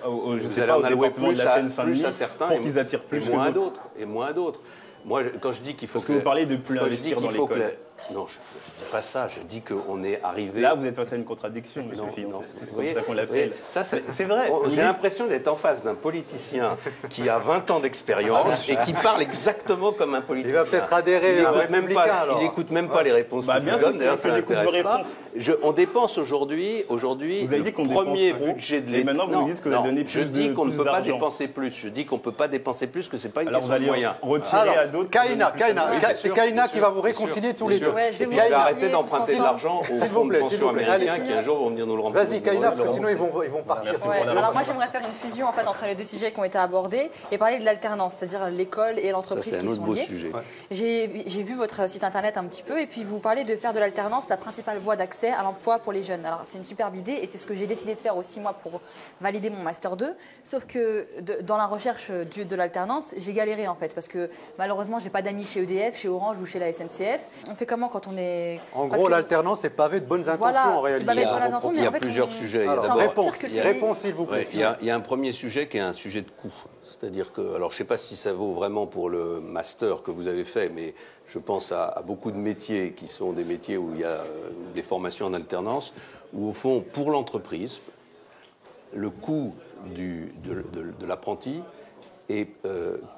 au département de la Seine-Saint-Denis pour qu'ils attirent plus et moins à d'autres? Moi, quand je dis qu'il faut... Parce que vous parlez de plus investir dans l'école. Non, je ne dis pas ça. Je dis qu'on est arrivé... Là, vous êtes face à une contradiction, monsieur Fillon. C'est comme ça qu'on l'appelle. C'est vrai. J'ai l'impression d'être en face d'un politicien qui a 20 ans d'expérience et qui parle exactement comme un politicien. Il va peut-être adhérer aux Républicains, alors. Il n'écoute même pas les réponses que je donne. D'ailleurs, ça n'intéresse pas. On dépense aujourd'hui le premier budget de l'État. Et maintenant, vous nous dites que vous allez donner plus d'argent. Je dis qu'on ne peut pas dépenser plus. Je dis qu'on ne peut pas dépenser plus, que ce n'est pas une question de moyens. Retirer à d'autres... C'est Kaina qui va vous réconcilier tous les deux. Ouais, je vais Et puis vous je vais arrêter remercier d'emprunter tous de l'argent aux S'il vous fonds de plaît, pension américains qui un jour vont venir nous le rembourser. Vas-y, Kaina, parce que sinon ils vont partir. Ouais. Alors moi j'aimerais faire une fusion en fait entre les deux sujets qui ont été abordés et parler de l'alternance, c'est-à-dire l'école et l'entreprise qui sont liées. J'ai vu votre site internet un petit peu et puis vous parlez de faire de l'alternance la principale voie d'accès à l'emploi pour les jeunes. Alors c'est une superbe idée et c'est ce que j'ai décidé de faire aussi moi pour valider mon master 2. Sauf que dans la recherche de l'alternance, j'ai galéré en fait parce que malheureusement j'ai pas d'amis chez EDF, chez Orange ou chez la SNCF. On fait comment quand on est... En gros, l'alternance est pavée de bonnes intentions en réalité. Il y a plusieurs sujets. Réponse s'il vous plaît. Il y a un premier sujet qui est un sujet de coût. C'est-à-dire que, alors je ne sais pas si ça vaut vraiment pour le master que vous avez fait, mais je pense à beaucoup de métiers qui sont des métiers où il y a des formations en alternance, où au fond, pour l'entreprise, le coût de l'apprenti est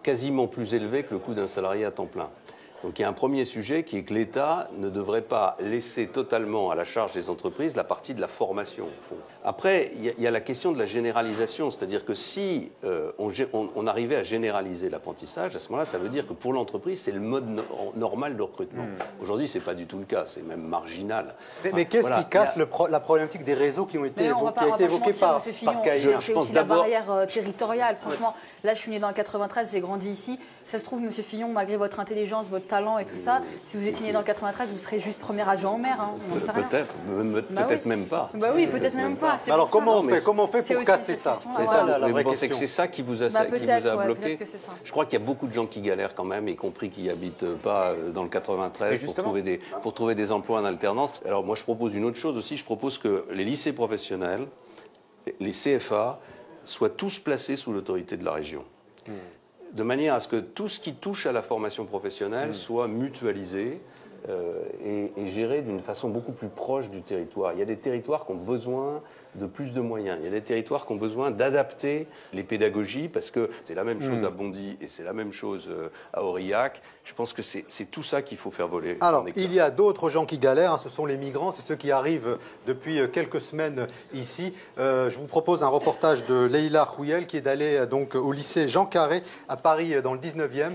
quasiment plus élevé que le coût d'un salarié à temps plein. Donc il y a un premier sujet qui est que l'État ne devrait pas laisser totalement à la charge des entreprises la partie de la formation, au fond. Après, il y a la question de la généralisation, c'est-à-dire que si on arrivait à généraliser l'apprentissage, à ce moment-là, ça veut dire que pour l'entreprise, c'est le mode normal de recrutement. Aujourd'hui, ce n'est pas du tout le cas, c'est même marginal. Mais qu'est-ce qui casse la problématique des réseaux qui ont été évoqués par Kaina? C'est aussi la barrière territoriale, franchement. Là, je suis née dans le 93, j'ai grandi ici. Ça se trouve, Monsieur Fillon, malgré votre intelligence, votre talent et tout ça, si vous étiez né dans le 93, vous serez juste premier adjoint au maire. Hein. On n'en sait rien. Peut-être même pas. Bah oui, peut-être même pas. Alors comment on fait pour casser ça? C'est ça la vraie question. Vous pensez que c'est ça qui vous a bloqué? Ça. Je crois qu'il y a beaucoup de gens qui galèrent quand même, y compris qui n'habitent pas dans le 93 pour trouver des emplois en alternance. Alors moi, je propose une autre chose aussi. Je propose que les lycées professionnels, les CFA, soient tous placés sous l'autorité de la région. De manière à ce que tout ce qui touche à la formation professionnelle soit mutualisé et géré d'une façon beaucoup plus proche du territoire. Il y a des territoires qui ont besoin de plus de moyens. Il y a des territoires qui ont besoin d'adapter les pédagogies parce que c'est la même chose à Bondy et c'est la même chose à Aurillac. Je pense que c'est tout ça qu'il faut faire voler. Alors, il y a d'autres gens qui galèrent, hein, ce sont les migrants, c'est ceux qui arrivent depuis quelques semaines ici. Je vous propose un reportage de Leïla Khouyel qui est d'aller donc au lycée Jean Carré à Paris dans le 19e.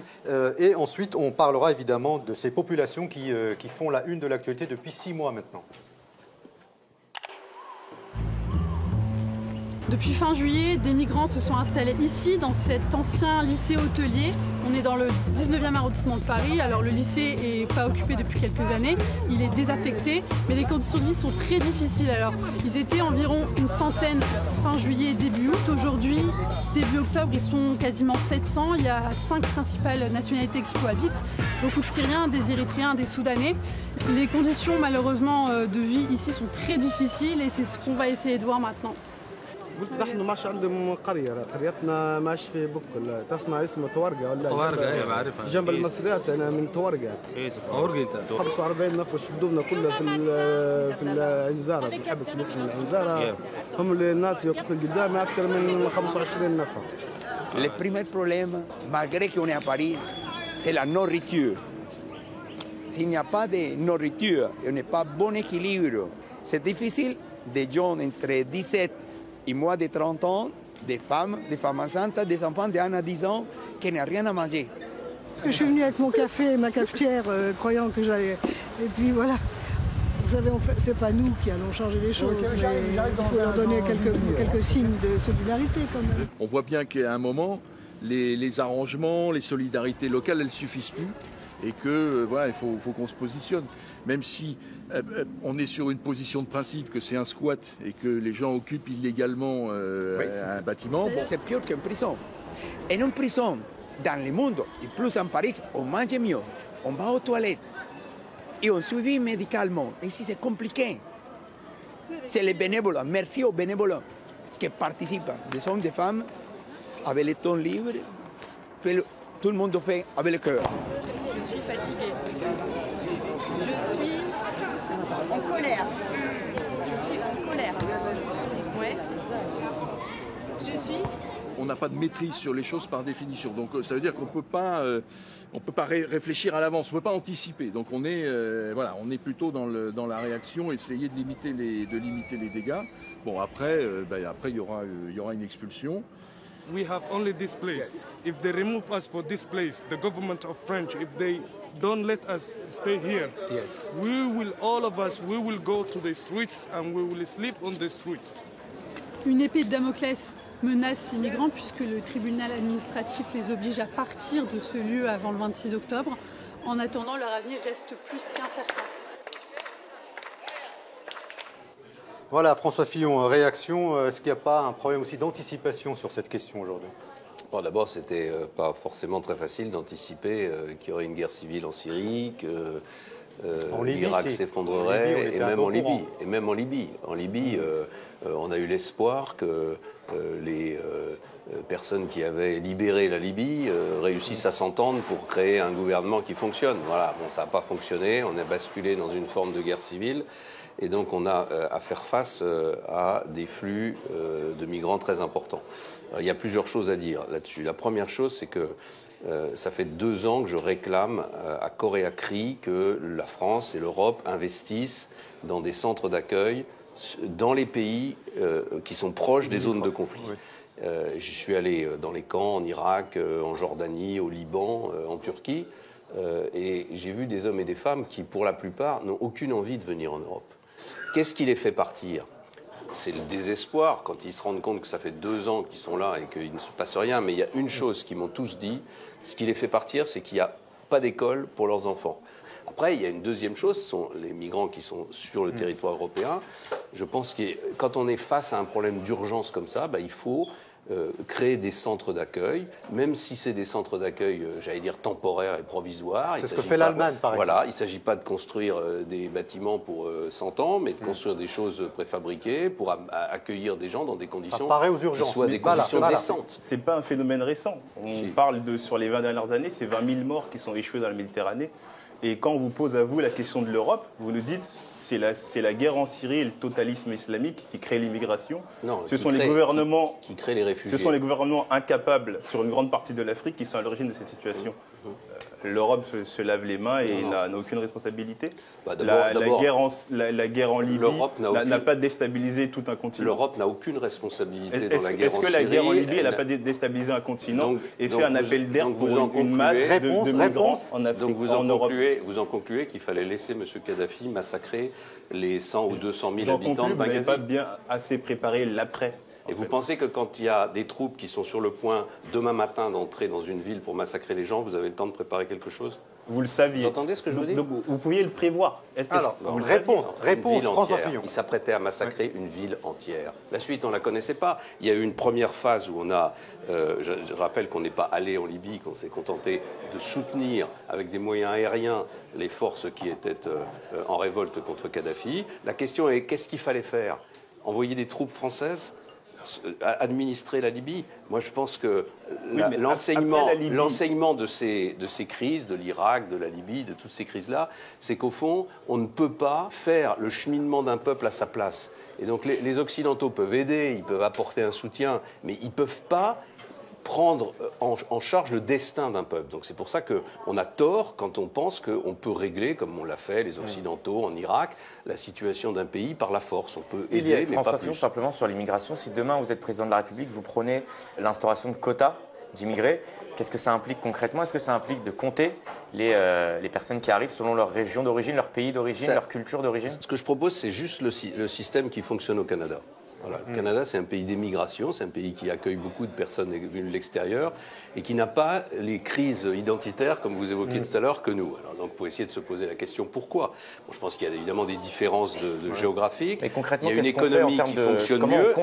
Et ensuite, on parlera évidemment de ces populations qui font la une de l'actualité depuis 6 mois maintenant. Depuis fin juillet, des migrants se sont installés ici, dans cet ancien lycée hôtelier. On est dans le 19e arrondissement de Paris. Alors le lycée n'est pas occupé depuis quelques années, il est désaffecté, mais les conditions de vie sont très difficiles. Alors ils étaient environ une centaine fin juillet, début août. Aujourd'hui, début octobre, ils sont quasiment 700. Il y a 5 principales nationalités qui cohabitent. Beaucoup de Syriens, des Érythréens, des Soudanais. Les conditions malheureusement de vie ici sont très difficiles et c'est ce qu'on va essayer de voir maintenant. نحن ماش عندهم قريتنا ماش في بكل تسمع اسمه تورقه ولا تورقه ايه بعرفها جنب المصريات انا من تورقه ايه تورقه انت 45 نفر شدونا كلها في العنزاره في الحبس اسمه العنزاره هم الناس يقتل قدامي اكثر من 25 نفر. Le premier problème, malgré qu'on est à Paris, c'est la nourriture. S'il n'y a pas de nourriture et on n'est pas bon équilibre, c'est difficile. Des gens entre 17 et moins de 30 ans, des femmes enceintes, des enfants de 1 à 10 ans qui n'ont rien à manger. Parce que je suis venue avec mon café et ma cafetière, croyant que j'allais... Et puis voilà, vous savez, c'est pas nous qui allons changer les choses, mais il faut leur donner quelques signes de solidarité quand même. On voit bien qu'à un moment, les arrangements, les solidarités locales, elles ne suffisent plus. Et que voilà, il faut qu'on se positionne. Même si on est sur une position de principe que c'est un squat et que les gens occupent illégalement un bâtiment. Bon. C'est pire qu'une prison. Et une prison, dans le monde, et plus en Paris, on mange mieux, on va aux toilettes et on suit médicalement. Et si c'est compliqué, c'est les bénévoles, merci aux bénévoles qui participent, des hommes, des femmes, avec le temps libre, tout le monde fait avec le cœur. Je suis fatiguée. Je suis en colère. Je suis en colère. Ouais. Je suis... On n'a pas de maîtrise sur les choses par définition. Donc ça veut dire qu'on peut pas réfléchir à l'avance, on ne peut pas anticiper. Donc on est plutôt dans la réaction, essayer de limiter les dégâts. Bon après, il y aura une expulsion. we have only this place. If they remove us for this place, the government of France, if they don't let us stay here, we will, all of us, we will go to the streets and we will sleep on the streets. Une épée de Damoclès menace ces migrants puisque le tribunal administratif les oblige à partir de ce lieu avant le 26 octobre. En attendant, leur avenir reste plus qu'incertain. Voilà, François Fillon, réaction. Est-ce qu'il n'y a pas un problème aussi d'anticipation sur cette question aujourd'hui? Bon, d'abord, c'était pas forcément très facile d'anticiper qu'il y aurait une guerre civile en Syrie, que l'Irak s'effondrerait, et même en Libye. Et même en Libye. En Libye, on a eu l'espoir que les personnes qui avaient libéré la Libye réussissent à s'entendre pour créer un gouvernement qui fonctionne. Voilà, bon, ça n'a pas fonctionné, on a basculé dans une forme de guerre civile. Et donc, on a à faire face à des flux de migrants très importants. Il y a plusieurs choses à dire là-dessus. La première chose, c'est que ça fait 2 ans que je réclame à corps et à cri que la France et l'Europe investissent dans des centres d'accueil dans les pays qui sont proches des zones de conflit. J'y suis allé dans les camps en Irak, en Jordanie, au Liban, en Turquie. Et j'ai vu des hommes et des femmes qui, pour la plupart, n'ont aucune envie de venir en Europe. Qu'est-ce qui les fait partir? C'est le désespoir quand ils se rendent compte que ça fait 2 ans qu'ils sont là et qu'il ne se passe rien. Mais il y a une chose qu'ils m'ont tous dit, ce qui les fait partir, c'est qu'il n'y a pas d'école pour leurs enfants. Après, il y a une deuxième chose, ce sont les migrants qui sont sur le territoire européen. Je pense que quand on est face à un problème d'urgence comme ça, il faut créer des centres d'accueil, même si c'est des centres d'accueil, j'allais dire, temporaires et provisoires. C'est ce que fait l'Allemagne, par exemple. Voilà, il ne s'agit pas de construire des bâtiments pour 100 ans, mais de construire des choses préfabriquées pour accueillir des gens dans des conditions qui soient des conditions décentes. Ce n'est pas un phénomène récent. On parle de, sur les 20 dernières années, c'est 20 000 morts qui sont échoués dans la Méditerranée. Et quand on vous pose à vous la question de l'Europe, vous nous dites c'est la guerre en Syrie et le totalisme islamique qui crée l'immigration. Non, ce sont les gouvernements qui créent les réfugiés. Ce sont les gouvernements incapables sur une grande partie de l'Afrique qui sont à l'origine de cette situation. L'Europe se lave les mains et n'a aucune responsabilité. La guerre en Libye n'a pas déstabilisé tout un continent. L'Europe n'a aucune responsabilité dans la guerre en Syrie. Est-ce que la guerre en Libye n'a pas déstabilisé un continent et fait un appel d'air pour une masse de migrants en Afrique, en Europe? Vous en concluez qu'il fallait laisser M. Kadhafi massacrer les 100 ou 200 000 habitants de Benghazi. Vous n'avez pas bien assez préparé l'après. Et vous pensez que quand il y a des troupes qui sont sur le point demain matin d'entrer dans une ville pour massacrer les gens, vous avez le temps de préparer quelque chose? Vous le saviez. Vous entendez ce que je veux dire? Donc vous pouviez le prévoir. Alors, réponse François Fillon. Il s'apprêtait à massacrer une ville entière. La suite, on ne la connaissait pas. Il y a eu une première phase où on a... je rappelle qu'on n'est pas allé en Libye, qu'on s'est contenté de soutenir avec des moyens aériens les forces qui étaient en révolte contre Kadhafi. La question est, qu'est-ce qu'il fallait faire? Envoyer des troupes françaises administrer la Libye? Moi, je pense que l'enseignement de ces crises, de l'Irak, de la Libye, de toutes ces crises-là, c'est qu'au fond, on ne peut pas faire le cheminement d'un peuple à sa place. Et donc, les Occidentaux peuvent aider, ils peuvent apporter un soutien, mais ils ne peuvent pas prendre en charge le destin d'un peuple. Donc c'est pour ça qu'on a tort quand on pense qu'on peut régler, comme on l'a fait, les Occidentaux en Irak, la situation d'un pays par la force. On peut aider, mais pas plus. Simplement sur l'immigration, si demain vous êtes président de la République, vous prenez l'instauration de quotas d'immigrés, qu'est-ce que ça implique concrètement? Est-ce que ça implique de compter les personnes qui arrivent selon leur région d'origine, leur pays d'origine, leur culture d'origine? Ce que je propose, c'est juste le système qui fonctionne au Canada. Voilà, le Canada, c'est un pays d'émigration, c'est un pays qui accueille beaucoup de personnes venues de l'extérieur et qui n'a pas les crises identitaires, comme vous évoquiez tout à l'heure, que nous. Alors, donc, il faut essayer de se poser la question pourquoi. Bon, je pense qu'il y a évidemment des différences géographiques. Et concrètement, il y a une économie qui fonctionne mieux.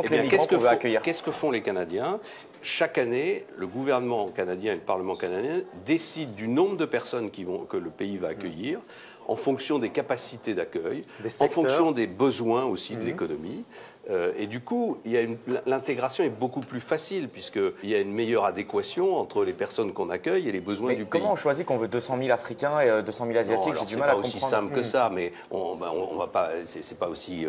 Qu'est-ce que font les Canadiens? Chaque année, le gouvernement canadien et le Parlement canadien décident du nombre de personnes que le pays va accueillir, en fonction des capacités d'accueil, en fonction des besoins aussi de l'économie. Et du coup, l'intégration est beaucoup plus facile puisqu'il y a une meilleure adéquation entre les personnes qu'on accueille et les besoins du pays. Comment on choisit qu'on veut 200 000 Africains et 200 000 Asiatiques? J'ai du mal à comprendre. C'est pas aussi simple que ça, mais on va pas. C'est pas aussi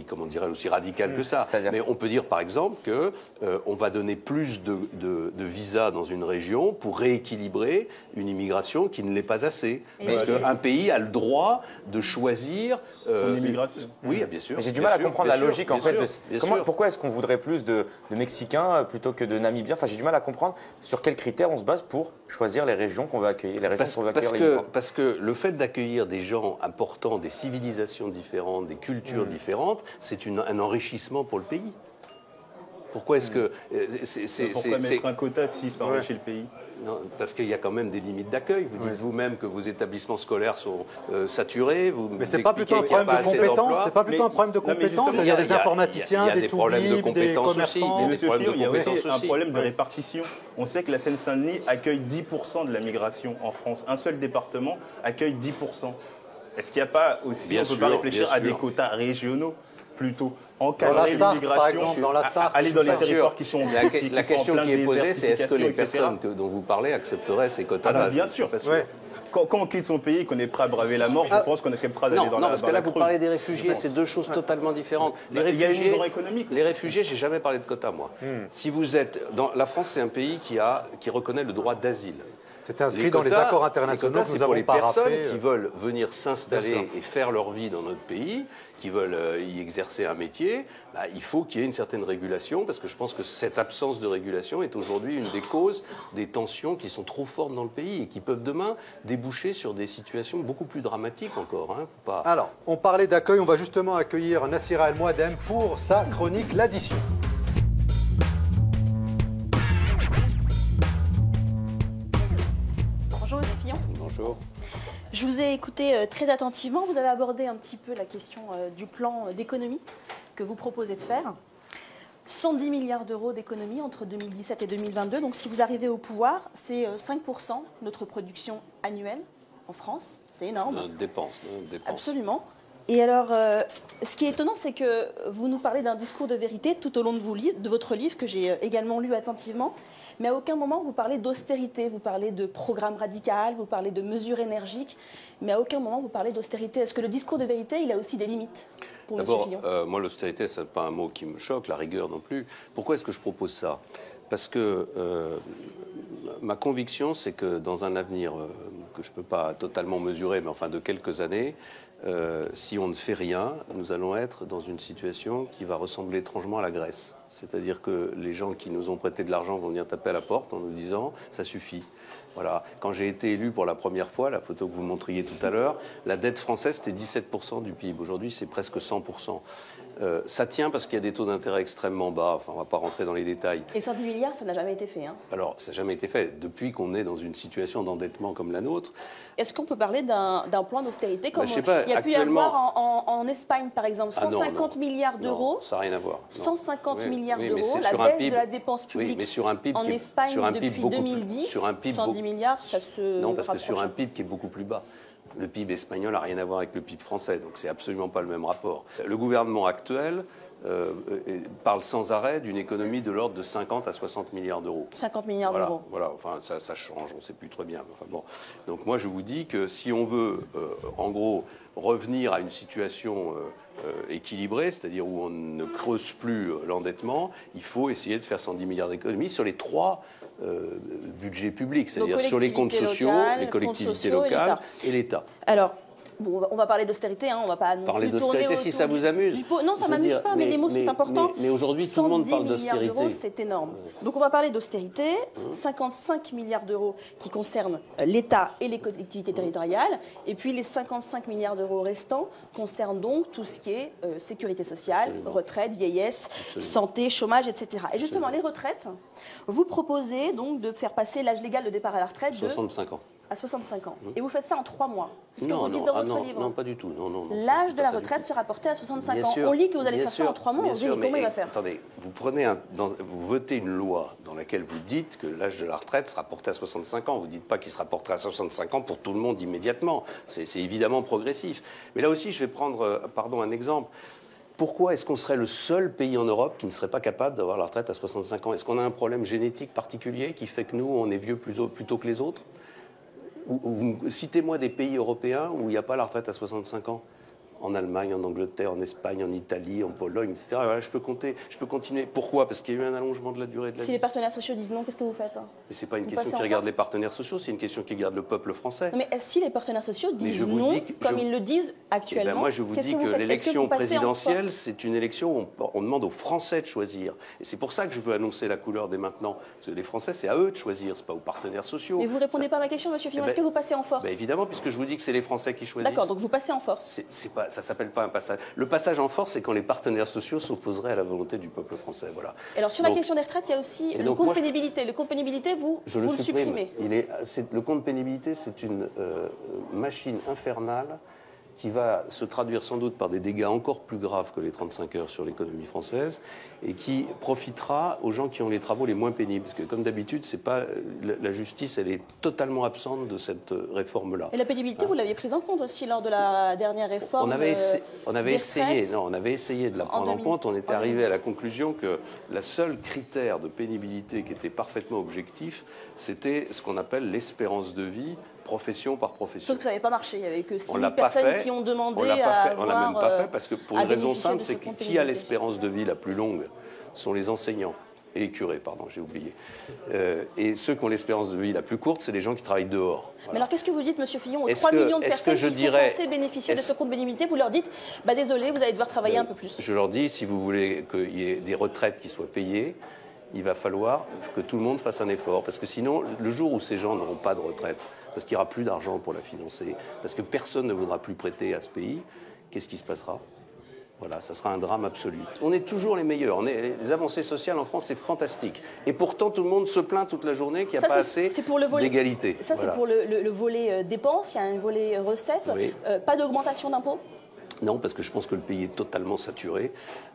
comment dirais-je, aussi radical que ça. Mais on peut dire par exemple que on va donner plus de visas dans une région pour rééquilibrer une immigration qui ne l'est pas assez. Parce qu'un pays a le droit de choisir son immigration. Oui, bien sûr. J'ai du mal à comprendre la logique en fait fait Bien sûr. Pourquoi est-ce qu'on voudrait plus de Mexicains plutôt que de Namibiens? Enfin, j'ai du mal à comprendre sur quels critères on se base pour choisir les régions qu'on veut accueillir, les parce que le fait d'accueillir des gens importants, des civilisations différentes, des cultures différentes, c'est un enrichissement pour le pays. Pourquoi est-ce que... Pourquoi mettre un quota si ça enrichit le pays? Non, parce qu'il y a quand même des limites d'accueil. Vous dites vous-même que vos établissements scolaires sont saturés. Mais c'est pas plutôt un problème de compétence. C'est pas plutôt un problème de compétence. Il y a des informaticiens, des problèmes de compétences aussi. Mais monsieur Fillon, il y a aussi un problème de répartition. On sait que la Seine-Saint-Denis accueille 10% de la migration en France. Un seul département accueille 10%. Est-ce qu'il n'y a pas aussi, on peut pas réfléchir à des quotas régionaux plutôt encadrer l'immigration, aller dans les territoires qui sont la question qui est posée, c'est est-ce que les personnes dont vous parlez accepteraient ces quotas-là? Bien sûr. Quand on quitte son pays et qu'on est prêt à braver la mort, je pense qu'on acceptera d'aller dans la parce que là, vous parlez des réfugiés, c'est deux choses totalement différentes. Il y a une migrant économique. Les réfugiés, j'ai jamais parlé de quotas, moi. Si vous êtes... La France, c'est un pays qui reconnaît le droit d'asile. C'est inscrit dans les accords internationaux que nous avons paraphés. Pour les personnes qui veulent venir s'installer et faire leur vie dans notre pays, qui veulent y exercer un métier, il faut qu'il y ait une certaine régulation, parce que je pense que cette absence de régulation est aujourd'hui une des causes des tensions qui sont trop fortes dans le pays et qui peuvent demain déboucher sur des situations beaucoup plus dramatiques encore. Alors, on parlait d'accueil, on va justement accueillir Nassira El Mouadem pour sa chronique L'Addition. Bonjour les Fillon. Bonjour. Je vous ai écouté très attentivement. Vous avez abordé un petit peu la question du plan d'économie que vous proposez de faire. 110 milliards d'euros d'économie entre 2017 et 2022. Donc si vous arrivez au pouvoir, c'est 5% de notre production annuelle en France. C'est énorme. Dépense. Absolument. Et alors, ce qui est étonnant, c'est que vous nous parlez d'un discours de vérité tout au long de votre livre, que j'ai également lu attentivement. Mais à aucun moment vous parlez d'austérité, vous parlez de programme radical, vous parlez de mesures énergiques, mais à aucun moment vous parlez d'austérité. Est-ce que le discours de vérité, il a aussi des limites pour M. Fillon ? Moi, l'austérité, ce n'est pas un mot qui me choque, la rigueur non plus. Pourquoi est-ce que je propose ça? Parce que ma conviction, c'est que dans un avenir que je ne peux pas totalement mesurer, mais enfin de quelques années, si on ne fait rien, nous allons être dans une situation qui va ressembler étrangement à la Grèce. C'est-à-dire que les gens qui nous ont prêté de l'argent vont venir taper à la porte en nous disant « ça suffit ». Voilà. Quand j'ai été élu pour la première fois, la photo que vous montriez tout à l'heure, la dette française, c'était 17% du PIB. Aujourd'hui, c'est presque 100%. Ça tient parce qu'il y a des taux d'intérêt extrêmement bas. Enfin, on ne va pas rentrer dans les détails. Et 110 milliards, ça n'a jamais été fait. Alors, ça n'a jamais été fait. Depuis qu'on est dans une situation d'endettement comme la nôtre. Est-ce qu'on peut parler d'un plan d'austérité comme je sais pas, il y a pu y avoir en Espagne, par exemple, 150 milliards d'euros. Ça n'a rien à voir. 150 milliards d'euros, la baisse de la dépense publique en Espagne depuis 2010, 110 milliards, ça se Non, parce que rapproche. sur un PIB qui est beaucoup plus bas. Le PIB espagnol n'a rien à voir avec le PIB français, donc c'est absolument pas le même rapport. Le gouvernement actuel parle sans arrêt d'une économie de l'ordre de 50 à 60 milliards d'euros. 50 milliards d'euros. Voilà, enfin ça change, on ne sait plus très bien. Enfin, bon. Donc moi je vous dis que si on veut, en gros, revenir à une situation équilibrée, c'est-à-dire où on ne creuse plus l'endettement, il faut essayer de faire 110 milliards d'économies sur les trois budgets publics, c'est-à-dire sur les comptes sociaux, les collectivités locales et l'État. Alors, bon, on va parler d'austérité, on ne va pas non parler plus tourner d'austérité si ça vous amuse. Non, ça ne m'amuse pas, mais les mots sont importants. Mais aujourd'hui, tout le monde parle d'austérité. 110 milliards d'euros, c'est énorme. Donc on va parler d'austérité, 55 milliards d'euros qui concernent l'État et les collectivités territoriales, et puis les 55 milliards d'euros restants concernent donc tout ce qui est sécurité sociale, retraite, vieillesse, santé, chômage, etc. Et justement, les retraites, vous proposez donc de faire passer l'âge légal de départ à la retraite de 65 ans. À 65 ans. Et vous faites ça en 3 mois. C'est ce que vous dites dans votre livre. Non, pas du tout. Non, l'âge de la retraite sera porté à 65 ans. On lit que vous allez faire ça en 3 mois. On se dit, mais comment il va faire? Attendez, vous votez une loi dans laquelle vous dites que l'âge de la retraite sera porté à 65 ans. Vous ne dites pas qu'il sera porté à 65 ans pour tout le monde immédiatement. C'est évidemment progressif. Mais là aussi, je vais prendre un exemple. Pourquoi est-ce qu'on serait le seul pays en Europe qui ne serait pas capable d'avoir la retraite à 65 ans? Est-ce qu'on a un problème génétique particulier qui fait que nous, on est vieux plus tôt que les autres? Citez-moi des pays européens où il n'y a pas la retraite à 65 ans. en Allemagne, en Angleterre, en Espagne, en Italie, en Pologne, etc. Voilà, je peux continuer. Pourquoi? Parce qu'il y a eu un allongement de la durée de la vie. Si les partenaires sociaux disent non, qu'est-ce que vous faites? Mais ce n'est pas une question qui regarde les partenaires sociaux, c'est une question qui regarde le peuple français. Non, mais si les partenaires sociaux disent non, comme ils le disent actuellement, moi je vous dis que l'élection présidentielle, c'est une élection où on demande aux Français de choisir. Et c'est pour ça que je veux annoncer la couleur dès maintenant. Parce que les Français, c'est à eux de choisir, ce n'est pas aux partenaires sociaux. Mais vous ne répondez pas à ma question, monsieur Fillon. Est-ce que vous passez en force? Évidemment, puisque je vous dis que c'est les Français qui choisissent. D'accord, donc vous passez en force. Ça ne s'appelle pas un passage. Le passage en force, c'est quand les partenaires sociaux s'opposeraient à la volonté du peuple français. Voilà. Et alors sur la question des retraites, il y a aussi le compte pénibilité. Le compte pénibilité, vous le supprimez. Le compte pénibilité, c'est une machine infernale qui va se traduire sans doute par des dégâts encore plus graves que les 35 heures sur l'économie française et qui profitera aux gens qui ont les travaux les moins pénibles. Parce que comme d'habitude, c'est pas la justice, elle est totalement absente de cette réforme-là. Et la pénibilité, vous l'aviez prise en compte aussi lors de la dernière réforme. On avait essayé de la prendre en compte. On était arrivé à la conclusion que la seule critère de pénibilité qui était parfaitement objectif, c'était ce qu'on appelle l'espérance de vie, profession par profession. Sauf que ça n'avait pas marché. Il n'y avait que 6 000 personnes qui ont demandé à On l'a même pas fait parce que pour une raison simple, c'est que qui a l'espérance de vie la plus longue sont les enseignants et les curés, pardon, j'ai oublié. Et ceux qui ont l'espérance de vie la plus courte, c'est les gens qui travaillent dehors. Voilà. Mais alors qu'est-ce que vous dites, monsieur Fillon, aux 3 millions de personnes qui sont censées bénéficier de ce compte pénibilité, vous leur dites, désolé, vous allez devoir travailler un peu plus? Je leur dis, si vous voulez qu'il y ait des retraites qui soient payées, il va falloir que tout le monde fasse un effort. Parce que sinon, le jour où ces gens n'auront pas de retraite, parce qu'il n'y aura plus d'argent pour la financer, parce que personne ne voudra plus prêter à ce pays, qu'est-ce qui se passera? Voilà, ça sera un drame absolu. On est toujours les meilleurs. Les avancées sociales en France, c'est fantastique. Et pourtant, tout le monde se plaint toute la journée qu'il n'y a pas assez d'égalité. Ça, c'est pour le volet dépenses. Il y a un volet recettes. Oui. Pas d'augmentation d'impôts? Non, parce que je pense que le pays est totalement saturé.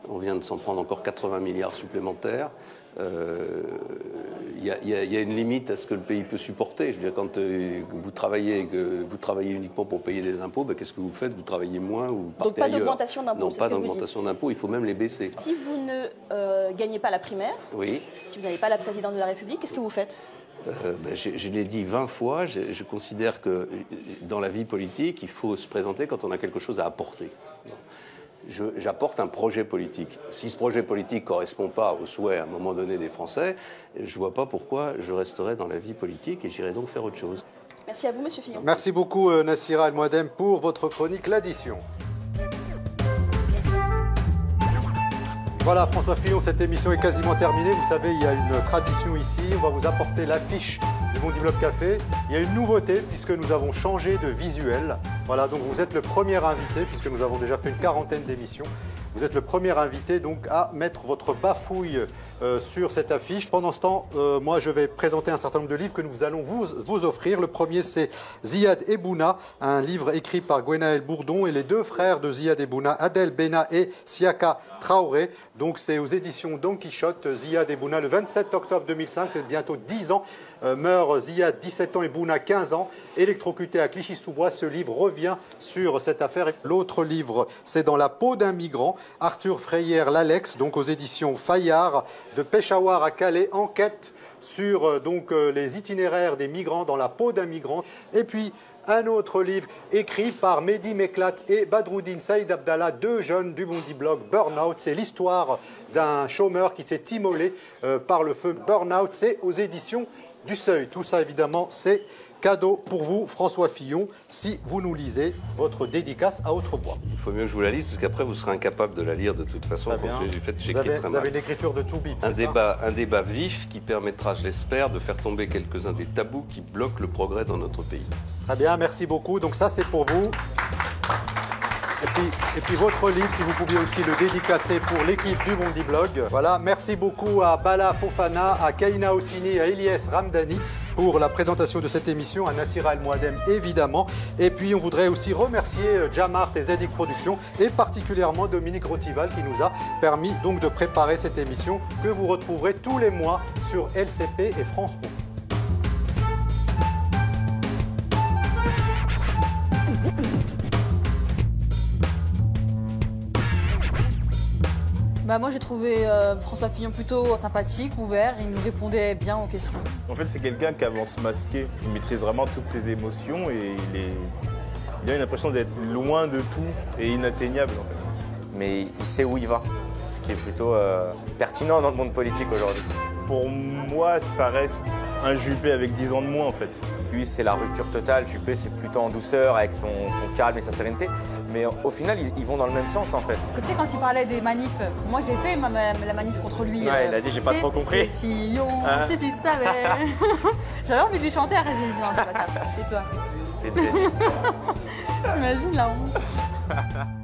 On vient de s'en prendre encore 80 milliards supplémentaires. Il y a une limite à ce que le pays peut supporter. Je veux dire, quand vous travaillez uniquement pour payer des impôts, qu'est-ce que vous faites? Vous travaillez moins ou vous partez ailleurs. Donc pas d'augmentation d'impôts? Non, pas d'augmentation d'impôts, il faut même les baisser. Si vous ne gagnez pas la primaire, si vous n'avez pas la présidence de la République, qu'est-ce que vous faites? Je l'ai dit 20 fois, je considère que dans la vie politique, il faut se présenter quand on a quelque chose à apporter. J'apporte un projet politique. Si ce projet politique ne correspond pas aux souhaits à un moment donné des Français, je ne vois pas pourquoi je resterai dans la vie politique et j'irai donc faire autre chose. Merci à vous, monsieur Fillon. Merci beaucoup, Nassira El Mouadem, pour votre chronique L'Addition. Voilà, François Fillon, cette émission est quasiment terminée. Vous savez, il y a une tradition ici. On va vous apporter l'affiche du Bondi Blog Café. Il y a une nouveauté puisque nous avons changé de visuel. Voilà, donc vous êtes le premier invité, puisque nous avons déjà fait une quarantaine d'émissions. Vous êtes le premier invité donc à mettre votre bafouille sur cette affiche. Pendant ce temps, moi je vais présenter un certain nombre de livres que nous allons vous offrir. Le premier c'est Ziad Ebouna, un livre écrit par Gwenaël Bourdon et les deux frères de Ziad Ebouna, Adel Bena et Siaka Traoré. Donc c'est aux éditions Don Quichotte. Ziad Ebouna, le 27 octobre 2005, c'est bientôt 10 ans. Meurt Ziad, 17 ans, et Bouna, 15 ans, électrocuté à Clichy-sous-Bois. Ce livre revient sur cette affaire. L'autre livre, c'est Dans la peau d'un migrant. Arthur Freyer Lalex, donc aux éditions Fayard, de Peshawar à Calais, enquête sur les itinéraires des migrants dans la peau d'un migrant. Et puis un autre livre écrit par Mehdi Meklat et Badroudine Saïd Abdallah, deux jeunes du Bondi Blog, Burnout. C'est l'histoire d'un chômeur qui s'est immolé par le feu. Burnout, c'est aux éditions du Seuil. Tout ça, évidemment, c'est cadeau pour vous, François Fillon, si vous nous lisez votre dédicace à Haute-Bois. Il faut mieux que je vous la lise, parce qu'après, vous serez incapable de la lire de toute façon, compte tenu du fait que j'écris très mal. Vous avez l'écriture de tout bip, un débat vif qui permettra, je l'espère, de faire tomber quelques-uns des tabous qui bloquent le progrès dans notre pays. Très bien, merci beaucoup. Donc ça, c'est pour vous. Et puis votre livre, si vous pouviez aussi le dédicacer pour l'équipe du Bondi Blog. Voilà, merci beaucoup à Bala Fofana, à Kaina Ossini, à Ilyes Ramdani pour la présentation de cette émission, à Nassira El Mouadem évidemment. Et puis on voudrait aussi remercier Jamart et Zedik Productions et particulièrement Dominique Rotival qui nous a permis donc de préparer cette émission que vous retrouverez tous les mois sur LCP et France O. Moi j'ai trouvé François Fillon plutôt sympathique, ouvert, il nous répondait bien aux questions. En fait c'est quelqu'un qui avance masqué, il maîtrise vraiment toutes ses émotions et Il a une impression d'être loin de tout et inatteignable en fait. Mais il sait où il va, ce qui est plutôt pertinent dans le monde politique aujourd'hui. Pour moi, ça reste un Juppé avec 10 ans de moins en fait. Lui, c'est la rupture totale. Juppé, c'est plutôt en douceur, avec son calme et sa sérénité. Mais au final, ils vont dans le même sens en fait. Tu sais, quand il parlait des manifs, moi j'ai fait la manif contre lui. Ouais, il a dit, j'ai pas trop compris. Fillon, si tu savais. J'avais envie de lui chanter, arrête, j'ai dit non, c'est pas ça. Et toi? T'es J'imagine la honte.